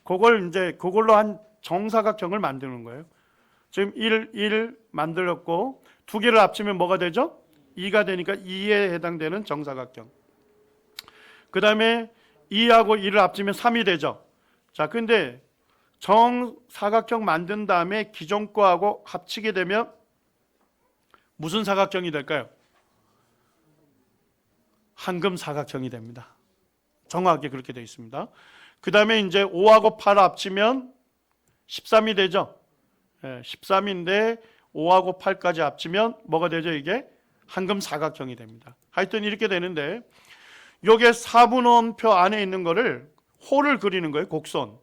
그걸로 한 정사각형을 만드는 거예요. 지금 1, 1 만들었고 두 개를 합치면 뭐가 되죠? 2가 되니까 2에 해당되는 정사각형. 그 다음에 2하고 2를 합치면 3이 되죠. 자, 근데 정사각형 만든 다음에 기존 거하고 합치게 되면 무슨 사각형이 될까요? 황금사각형이 됩니다. 정확하게 그렇게 되어 있습니다. 그 다음에 이제 5하고 8 합치면 13이 되죠. 13인데 5하고 8까지 합치면 뭐가 되죠? 이게 황금사각형이 됩니다. 하여튼 이렇게 되는데, 요게 4분원표 안에 있는 거를 호를 그리는 거예요. 곡선.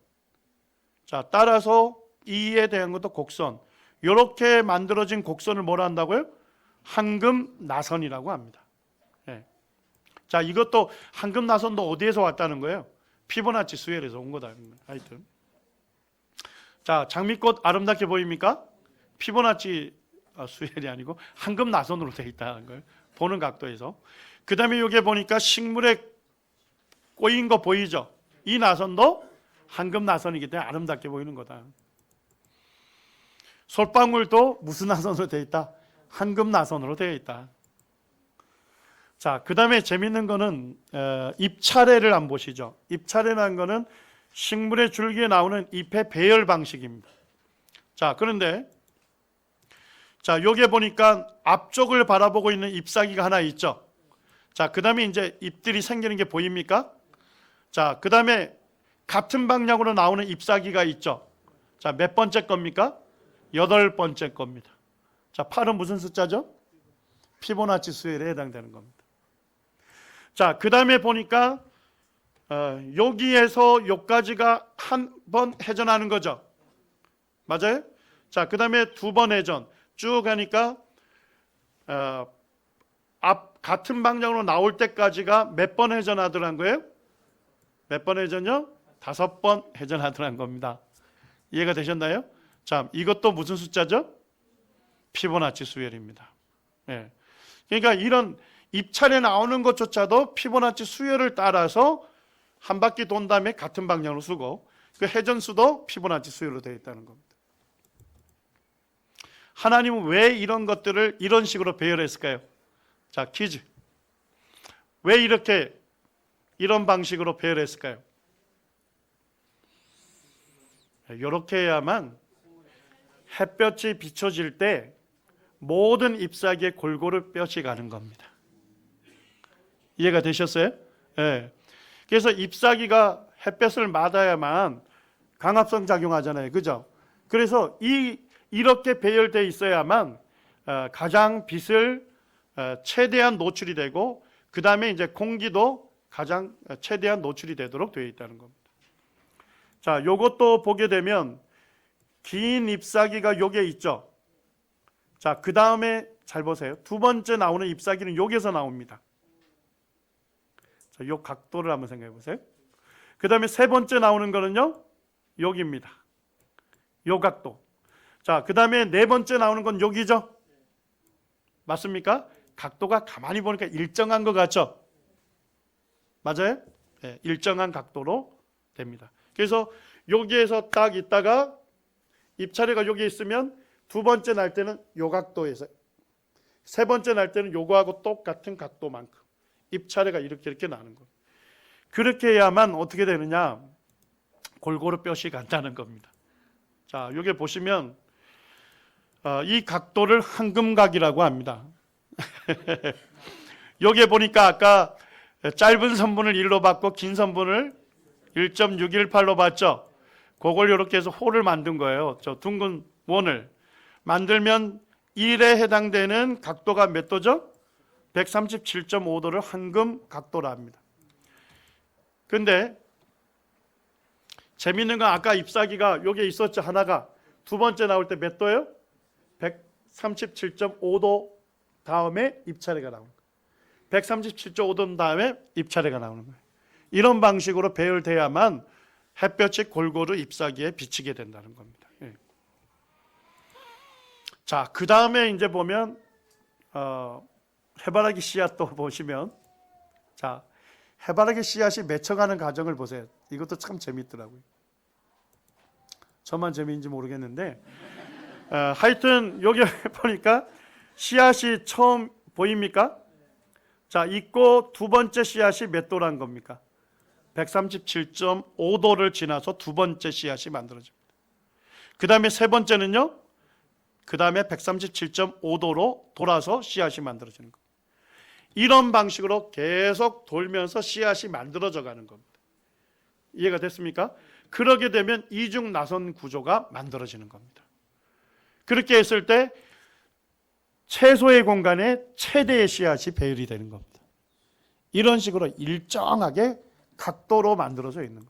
자, 따라서 2에 대한 것도 곡선. 이렇게 만들어진 곡선을 뭐라 한다고요? 황금나선이라고 합니다. 예. 자, 이것도 황금나선도 어디에서 왔다는 거예요? 피보나치 수열에서 온 거다. 하여튼. 자, 장미꽃 아름답게 보입니까? 피보나치 수열이 아니고 황금나선으로 되어 있다는 걸 보는 각도에서. 그 다음에 여기 보니까 식물에 꼬인 거 보이죠? 이 나선도 황금나선이기 때문에 아름답게 보이는 거다. 솔방울도 무슨 나선으로 되어 있다? 황금나선으로 되어 있다. 자, 그 다음에 재밌는 거는 잎차례를 한번 보시죠. 잎차례라는 거는 식물의 줄기에 나오는 잎의 배열 방식입니다. 자, 그런데 자, 여기에 보니까 앞쪽을 바라보고 있는 잎사귀가 하나 있죠. 자, 그 다음에 이제 잎들이 생기는 게 보입니까? 자, 그 다음에 같은 방향으로 나오는 잎사귀가 있죠. 자, 몇 번째 겁니까? 8번째 겁니다. 자, 8은 무슨 숫자죠? 피보나치 수열에 해당되는 겁니다. 자, 그 다음에 보니까 여기에서 여기까지가 한 번 회전하는 거죠. 맞아요? 자, 그 다음에 2번 회전 쭉 가니까 앞 같은 방향으로 나올 때까지가 몇 번 회전하더란 거예요? 몇 번 회전요? 5번 회전하더란 겁니다. 이해가 되셨나요? 자, 이것도 무슨 숫자죠? 피보나치 수열입니다. 예. 그러니까 이런 입찰에 나오는 것조차도 피보나치 수열을 따라서 한 바퀴 돈 다음에 같은 방향으로 쓰고, 그 회전수도 피보나치 수열로 되어 있다는 겁니다. 하나님은 왜 이런 것들을 이런 식으로 배열했을까요? 자, 퀴즈. 왜 이렇게 이런 방식으로 배열했을까요? 이렇게 해야만 햇볕이 비춰질 때 모든 잎사귀에 골고루 볕이 가는 겁니다. 이해가 되셨어요? 네. 그래서 잎사귀가 햇볕을 맞아야만 강압성 작용하잖아요. 그죠? 그래서 이렇게 배열되어 있어야만 가장 빛을 최대한 노출이 되고, 그 다음에 이제 공기도 가장 최대한 노출이 되도록 되어 있다는 겁니다. 자, 요것도 보게 되면 긴 잎사귀가 여기에 있죠. 자, 그 다음에 잘 보세요. 두 번째 나오는 잎사귀는 여기에서 나옵니다. 자, 요 각도를 한번 생각해 보세요. 그 다음에 세 번째 나오는 거는요, 여기입니다. 요 각도. 자, 그 다음에 네 번째 나오는 건 여기죠. 맞습니까? 각도가 가만히 보니까 일정한 것 같죠? 맞아요? 네, 일정한 각도로 됩니다. 그래서 여기에서 딱 있다가 잎차례가 여기 있으면 두 번째 날 때는 요 각도에서, 세 번째 날 때는 요거하고 똑같은 각도만큼 잎차례가 이렇게 나는 거예요. 그렇게 해야만 어떻게 되느냐? 골고루 뼈시 간다는 겁니다. 자, 여기 보시면 이 각도를 황금각이라고 합니다. 여기에 보니까 아까 짧은 선분을 1로 받고 긴 선분을 1.618로 받죠. 그걸 이렇게 해서 호를 만든 거예요. 저 둥근 원을 만들면 1에 해당되는 각도가 몇 도죠? 137.5도를 황금 각도라 합니다. 근데 재밌는 건 아까 잎사귀가 여기에 있었죠. 하나가. 두 번째 나올 때 몇 도예요? 137.5도 다음에 잎차례가 나오는 거예요. 137.5도 다음에 잎차례가 나오는 거예요. 이런 방식으로 배열돼야만 햇볕이 골고루 잎사귀에 비치게 된다는 겁니다. 예. 자, 그 다음에 이제 보면 해바라기 씨앗도 보시면, 자, 해바라기 씨앗이 맺혀가는 과정을 보세요. 이것도 참 재밌더라고요. 저만 재미인지 모르겠는데 하여튼 여기 보니까 씨앗이 처음 보입니까? 자, 있고 두 번째 씨앗이 몇 도란 겁니까? 137.5도를 지나서 두 번째 씨앗이 만들어집니다. 그 다음에 세 번째는요, 그 다음에 137.5도로 돌아서 씨앗이 만들어지는 겁니다. 이런 방식으로 계속 돌면서 씨앗이 만들어져 가는 겁니다. 이해가 됐습니까? 그러게 되면 이중 나선 구조가 만들어지는 겁니다. 그렇게 했을 때 최소의 공간에 최대의 씨앗이 배열이 되는 겁니다. 이런 식으로 일정하게 각도로 만들어져 있는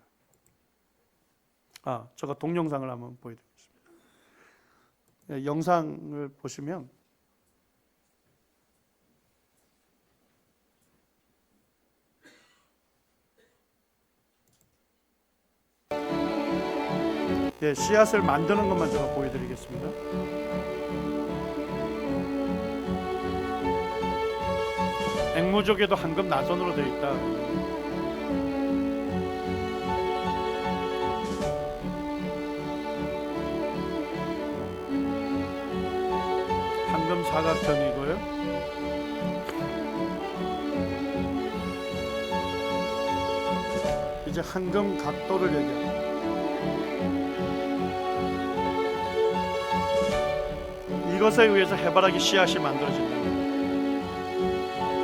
거예요. 제가 동영상을 한번 보여드리겠습니다. 영상을 보시면 씨앗을 만드는 것만 제가 보여드리겠습니다. 앵무족에도 황금 나선으로 되어 있다. 황금 사각형이고요. 이제 황금 각도를 얘기합니다. 이것에 의해서 해바라기 씨앗이 만들어집니다.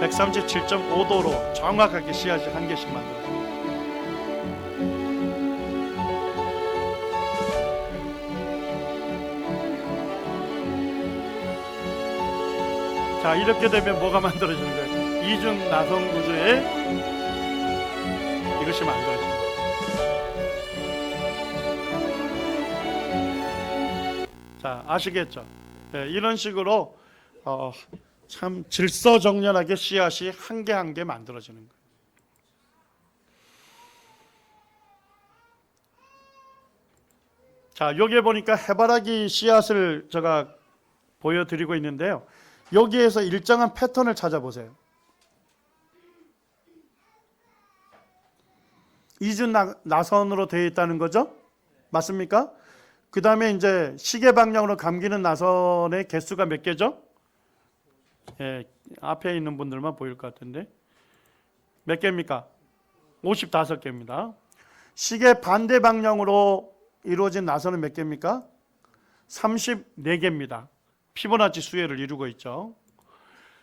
137.5도로 정확하게 씨앗이 한 개씩 만들어집니다. 자, 이렇게 되면 뭐가 만들어지는 거예요? 이중 나선 구조에 이것이 만들어집니다. 자, 아시겠죠? 네, 이런 식으로 참 질서정연하게 씨앗이 한 개 한 개 만들어지는 거예요. 자, 여기에 보니까 해바라기 씨앗을 제가 보여드리고 있는데요. 여기에서 일정한 패턴을 찾아보세요. 이중 나선으로 되어 있다는 거죠? 맞습니까? 그 다음에 이제 시계 방향으로 감기는 나선의 개수가 몇 개죠? 예, 앞에 있는 분들만 보일 것 같은데 몇 개입니까? 55개입니다. 시계 반대 방향으로 이루어진 나선은 몇 개입니까? 34개입니다. 피보나치 수열을 이루고 있죠.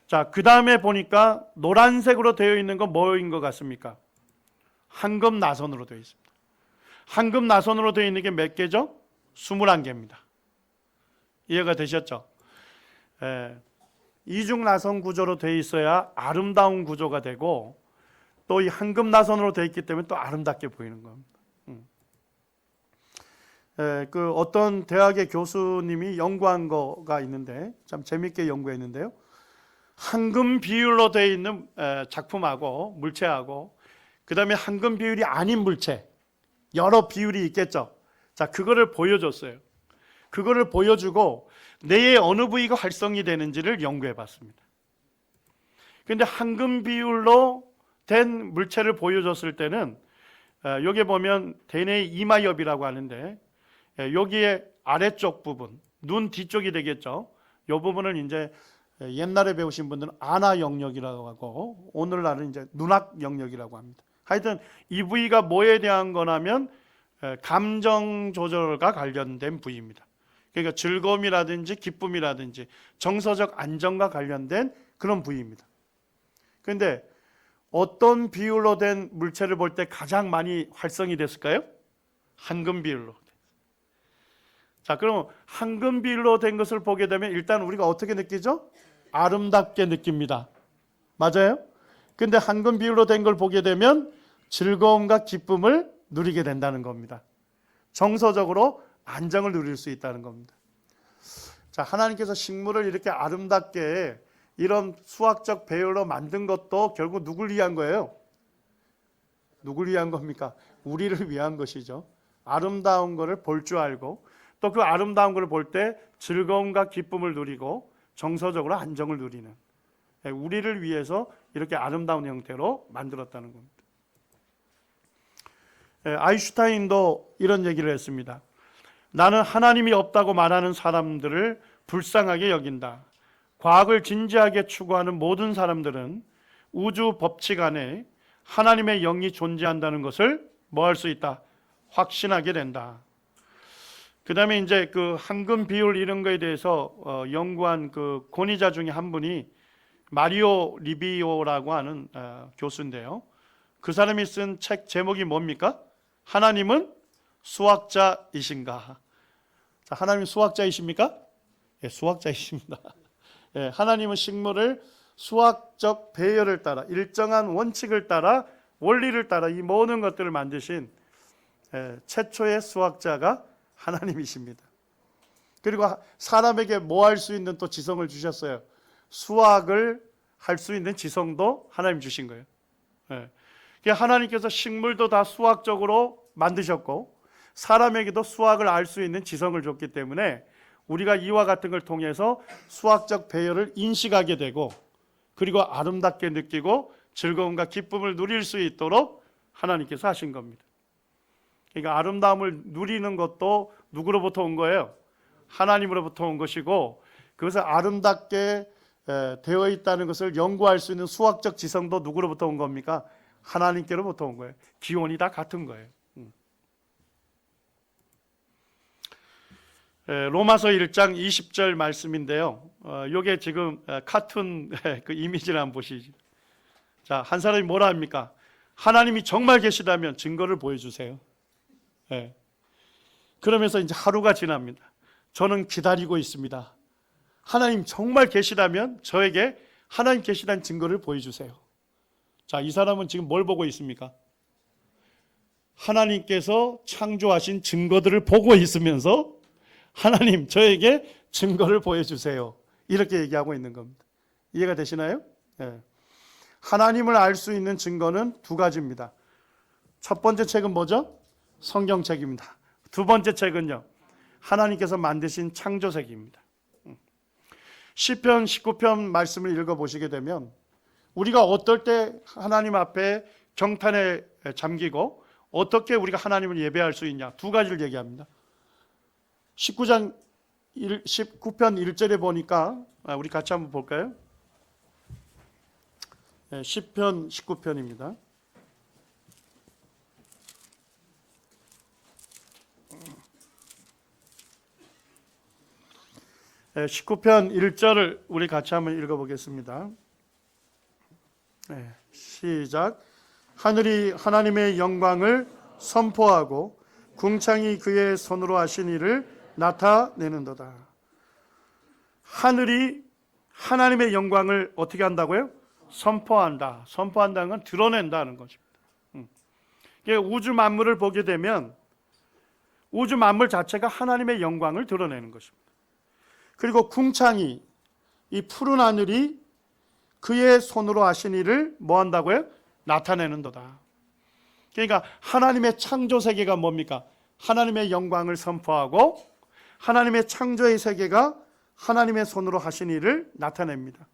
자, 그 다음에 보니까 노란색으로 되어 있는 건 뭐인 것 같습니까? 황금 나선으로 되어 있습니다. 황금 나선으로 되어 있는 게 몇 개죠? 21개입니다. 이해가 되셨죠? 이중 나선 구조로 되어 있어야 아름다운 구조가 되고 또 이 황금 나선으로 되어 있기 때문에 또 아름답게 보이는 겁니다. 그 어떤 대학의 교수님이 연구한 거가 있는데 참 재밌게 연구했는데요. 황금 비율로 되어 있는 작품하고 물체하고 그 다음에 황금 비율이 아닌 물체, 여러 비율이 있겠죠. 자, 그거를 보여줬어요. 그거를 보여주고 뇌의 어느 부위가 활성이 되는지를 연구해 봤습니다. 그런데 황금 비율로 된 물체를 보여줬을 때는 여기 보면 대뇌 이마엽이라고 하는데 여기에 아래쪽 부분, 눈 뒤쪽이 되겠죠. 이 부분을 이제 옛날에 배우신 분들은 아나 영역이라고 하고 오늘날은 이제 눈악 영역이라고 합니다. 하여튼 이 부위가 뭐에 대한 거냐면 감정 조절과 관련된 부위입니다. 그러니까 즐거움이라든지 기쁨이라든지 정서적 안정과 관련된 그런 부위입니다. 그런데 어떤 비율로 된 물체를 볼 때 가장 많이 활성이 됐을까요? 황금 비율로. 자, 그럼 황금 비율로 된 것을 보게 되면 일단 우리가 어떻게 느끼죠? 아름답게 느낍니다. 맞아요? 근데 황금 비율로 된 걸 보게 되면 즐거움과 기쁨을 누리게 된다는 겁니다. 정서적으로 안정을 누릴 수 있다는 겁니다. 자, 하나님께서 식물을 이렇게 아름답게 이런 수학적 배열로 만든 것도 결국 누굴 위한 거예요? 누굴 위한 겁니까? 우리를 위한 것이죠. 아름다운 것을 볼 줄 알고 또 그 아름다운 것을 볼 때 즐거움과 기쁨을 누리고 정서적으로 안정을 누리는 우리를 위해서 이렇게 아름다운 형태로 만들었다는 겁니다. 아인슈타인도 이런 얘기를 했습니다. 나는 하나님이 없다고 말하는 사람들을 불쌍하게 여긴다. 과학을 진지하게 추구하는 모든 사람들은 우주 법칙 안에 하나님의 영이 존재한다는 것을 뭐 할 수 있다? 확신하게 된다. 그 다음에 이제 그 황금 비율 이런 거에 대해서 연구한 그 권위자 중에 한 분이 마리오 리비오라고 하는 교수인데요. 그 사람이 쓴 책 제목이 뭡니까? 하나님은 수학자이신가? 자, 하나님 수학자이십니까? 예, 수학자이십니다. 예, 하나님은 식물을 수학적 배열을 따라 일정한 원칙을 따라 원리를 따라 이 모든 것들을 만드신 최초의 수학자가 하나님이십니다. 그리고 사람에게 뭐 할 수 있는 또 지성을 주셨어요. 수학을 할 수 있는 지성도 하나님 주신 거예요. 하나님께서 식물도 다 수학적으로 만드셨고 사람에게도 수학을 알 수 있는 지성을 줬기 때문에 우리가 이와 같은 걸 통해서 수학적 배열을 인식하게 되고 그리고 아름답게 느끼고 즐거움과 기쁨을 누릴 수 있도록 하나님께서 하신 겁니다. 그러니까 아름다움을 누리는 것도 누구로부터 온 거예요? 하나님으로부터 온 것이고 그것을 아름답게 되어 있다는 것을 연구할 수 있는 수학적 지성도 누구로부터 온 겁니까? 하나님께로부터 온 거예요. 기원이 다 같은 거예요. 로마서 1장 20절 말씀인데요. 이게 지금 카툰 그 이미지를 한번 보시죠. 자, 한 사람이 뭐라 합니까? 하나님이 정말 계시다면 증거를 보여주세요. 그러면서 이제 하루가 지납니다. 저는 기다리고 있습니다. 하나님 정말 계시다면 저에게 하나님 계시다는 증거를 보여주세요. 자, 이 사람은 지금 뭘 보고 있습니까? 하나님께서 창조하신 증거들을 보고 있으면서 하나님 저에게 증거를 보여주세요. 이렇게 얘기하고 있는 겁니다. 이해가 되시나요? 하나님을 알 수 있는 증거는 두 가지입니다. 첫 번째 책은 뭐죠? 성경책입니다. 두 번째 책은요, 하나님께서 만드신 창조책입니다. 시편 19편 말씀을 읽어보시게 되면 우리가 어떨 때 하나님 앞에 경탄에 잠기고 어떻게 우리가 하나님을 예배할 수 있냐 두 가지를 얘기합니다. 19편 1절에 보니까 우리 같이 한번 볼까요? 시편 19편입니다. 19편 1절을 우리 같이 한번 읽어보겠습니다. 시작. 하늘이 하나님의 영광을 선포하고 궁창이 그의 손으로 하신 일을 나타내는도다. 하늘이 하나님의 영광을 어떻게 한다고요? 선포한다. 선포한다는 건 드러낸다는 것입니다. 우주 만물을 보게 되면 우주 만물 자체가 하나님의 영광을 드러내는 것입니다. 그리고 궁창이, 이 푸른 하늘이 그의 손으로 하신 일을 뭐 한다고요? 나타내는도다. 그러니까 하나님의 창조 세계가 뭡니까? 하나님의 영광을 선포하고 하나님의 창조의 세계가 하나님의 손으로 하신 일을 나타냅니다.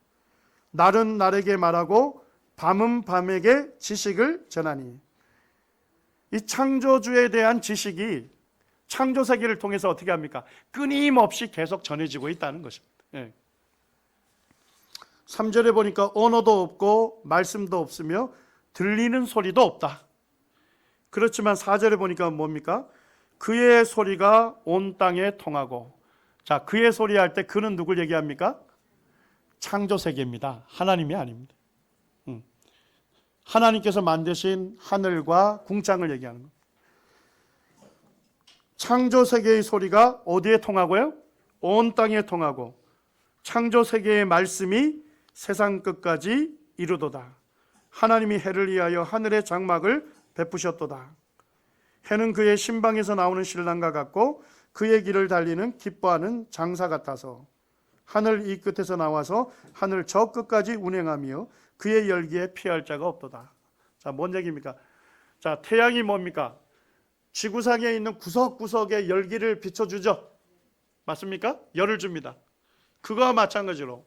날은 날에게 말하고 밤은 밤에게 지식을 전하니. 이 창조주에 대한 지식이 창조 세계를 통해서 어떻게 합니까? 끊임없이 계속 전해지고 있다는 것입니다. 3절에 보니까 언어도 없고 말씀도 없으며 들리는 소리도 없다. 그렇지만 4절에 보니까 뭡니까? 그의 소리가 온 땅에 통하고. 자, 그의 소리 할 때 그는 누굴 얘기합니까? 창조 세계입니다. 하나님이 아닙니다. 하나님께서 만드신 하늘과 궁창을 얘기하는 겁니다. 창조 세계의 소리가 어디에 통하고요? 온 땅에 통하고 창조 세계의 말씀이 세상 끝까지 이르도다. 하나님이 해를 위하여 하늘의 장막을 베푸셨도다. 해는 그의 신방에서 나오는 신랑과 같고 그의 길을 달리는 기뻐하는 장사 같아서 하늘 이 끝에서 나와서 하늘 저 끝까지 운행하며 그의 열기에 피할 자가 없도다. 자, 뭔 얘기입니까? 자, 태양이 뭡니까? 지구상에 있는 구석구석에 열기를 비춰주죠. 맞습니까? 열을 줍니다. 그거와 마찬가지로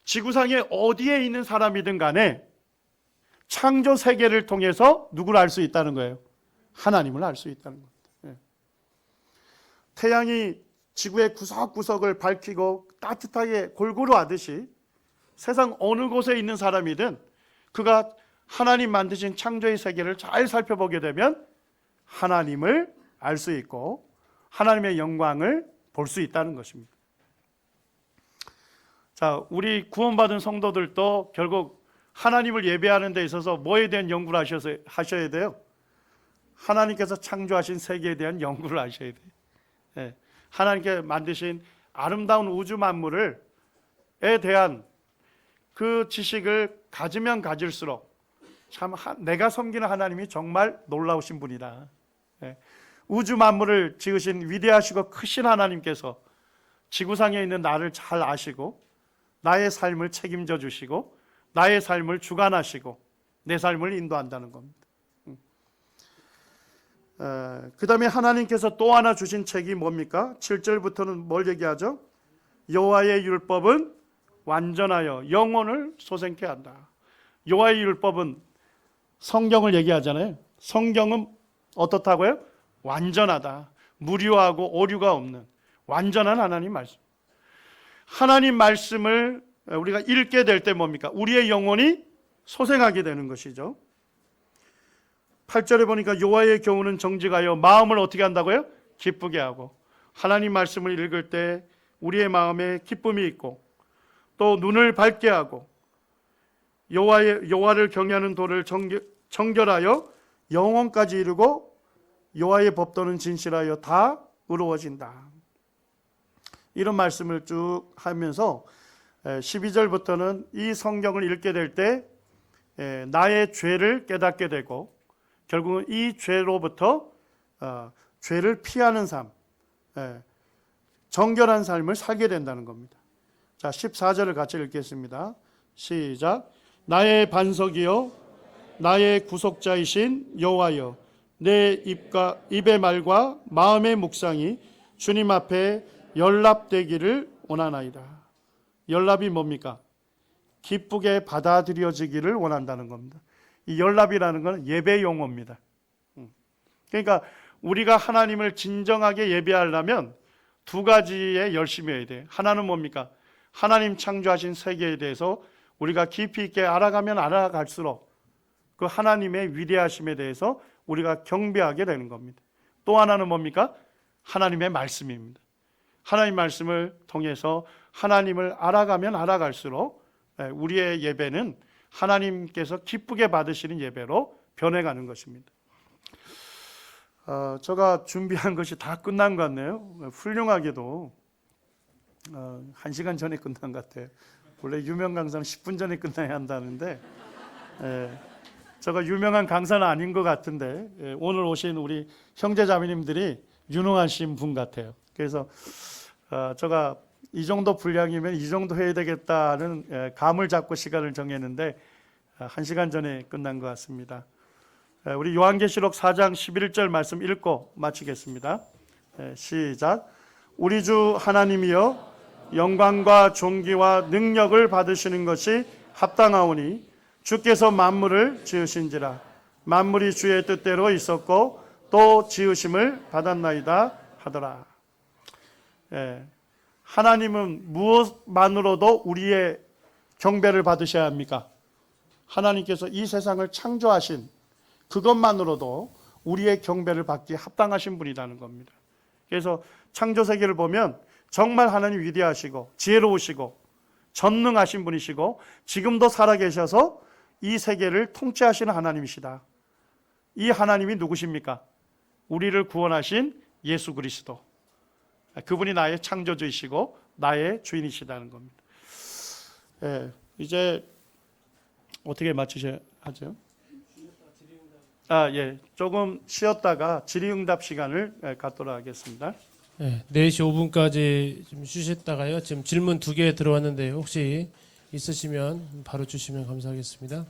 지구상에 어디에 있는 사람이든 간에 창조 세계를 통해서 누구를 알 수 있다는 거예요? 하나님을 알 수 있다는 겁니다. 태양이 지구의 구석구석을 밝히고 따뜻하게 골고루 하듯이 세상 어느 곳에 있는 사람이든 그가 하나님 만드신 창조의 세계를 잘 살펴보게 되면 하나님을 알 수 있고 하나님의 영광을 볼 수 있다는 것입니다. 자, 우리 구원받은 성도들도 결국 하나님을 예배하는 데 있어서 뭐에 대한 연구를 하셔야 돼요? 하나님께서 창조하신 세계에 대한 연구를 하셔야 돼요. 네. 하나님께 만드신 아름다운 우주 만물에 대한 그 지식을 가지면 가질수록 참 내가 섬기는 하나님이 정말 놀라우신 분이다. 네. 우주 만물을 지으신 위대하시고 크신 하나님께서 지구상에 있는 나를 잘 아시고 나의 삶을 책임져 주시고 나의 삶을 주관하시고 내 삶을 인도한다는 겁니다. 그 다음에 하나님께서 또 하나 주신 책이 뭡니까? 7절부터는 뭘 얘기하죠? 여호와의 율법은 완전하여 영혼을 소생케 한다. 여호와의 율법은 성경을 얘기하잖아요. 성경은 어떻다고요? 완전하다. 무료하고 오류가 없는 완전한 하나님 말씀. 하나님 말씀을 우리가 읽게 될 때 뭡니까? 우리의 영혼이 소생하게 되는 것이죠. 8절에 보니까 여호와의 교훈은 정직하여 마음을 어떻게 한다고요? 기쁘게 하고. 하나님 말씀을 읽을 때 우리의 마음에 기쁨이 있고 또 눈을 밝게 하고 여호와를 경외하는 도를 정결하여 영혼까지 이루고 여호와의 법도는 진실하여 다 의로워진다. 이런 말씀을 쭉 하면서 12절부터는 이 성경을 읽게 될 때 나의 죄를 깨닫게 되고 결국은 이 죄로부터 죄를 피하는 삶, 정결한 삶을 살게 된다는 겁니다. 자, 14절을 같이 읽겠습니다. 시작. 나의 반석이요 나의 구속자이신 여호와여, 내 입의 말과 마음의 묵상이 주님 앞에 연락되기를 원하나이다. 연락이 뭡니까? 기쁘게 받아들여지기를 원한다는 겁니다. 이 연락이라는 것은 예배 용어입니다. 그러니까 우리가 하나님을 진정하게 예배하려면 두 가지에 열심히 해야 돼요. 하나는 뭡니까? 하나님 창조하신 세계에 대해서 우리가 깊이 있게 알아가면 알아갈수록 그 하나님의 위대하심에 대해서 우리가 경배하게 되는 겁니다. 또 하나는 뭡니까? 하나님의 말씀입니다. 하나님 말씀을 통해서 하나님을 알아가면 알아갈수록 우리의 예배는 하나님께서 기쁘게 받으시는 예배로 변해가는 것입니다. 제가 준비한 것이 다 끝난 것 같네요. 훌륭하게도 1시간 전에 끝난 것 같아요. 원래 유명 강사는 10분 전에 끝나야 한다는데 제가 유명한 강사는 아닌 것 같은데 오늘 오신 우리 형제자매님들이 유능하신 분 같아요. 그래서 제가 이 정도 분량이면 이 정도 해야 되겠다는 감을 잡고 시간을 정했는데 1시간 전에 끝난 것 같습니다. 우리 요한계시록 4장 11절 말씀 읽고 마치겠습니다. 시작. 우리 주 하나님이여 영광과 존귀와 능력을 받으시는 것이 합당하오니 주께서 만물을 지으신지라. 만물이 주의 뜻대로 있었고 또 지으심을 받았나이다 하더라. 하나님은 무엇만으로도 우리의 경배를 받으셔야 합니까? 하나님께서 이 세상을 창조하신 그것만으로도 우리의 경배를 받기에 합당하신 분이라는 겁니다. 그래서 창조 세계를 보면 정말 하나님 위대하시고 지혜로우시고 전능하신 분이시고 지금도 살아계셔서 이 세계를 통치하시는 하나님이시다. 이 하나님이 누구십니까? 우리를 구원하신 예수 그리스도. 그분이 나의 창조주이시고 나의 주인이시다는 겁니다. 이제 어떻게 마치셔야 하죠? 조금 쉬었다가 질의응답 시간을 갖도록 하겠습니다. 4시 5분까지 좀 쉬셨다가요. 지금 질문 2개 들어왔는데 혹시 있으시면 바로 주시면 감사하겠습니다.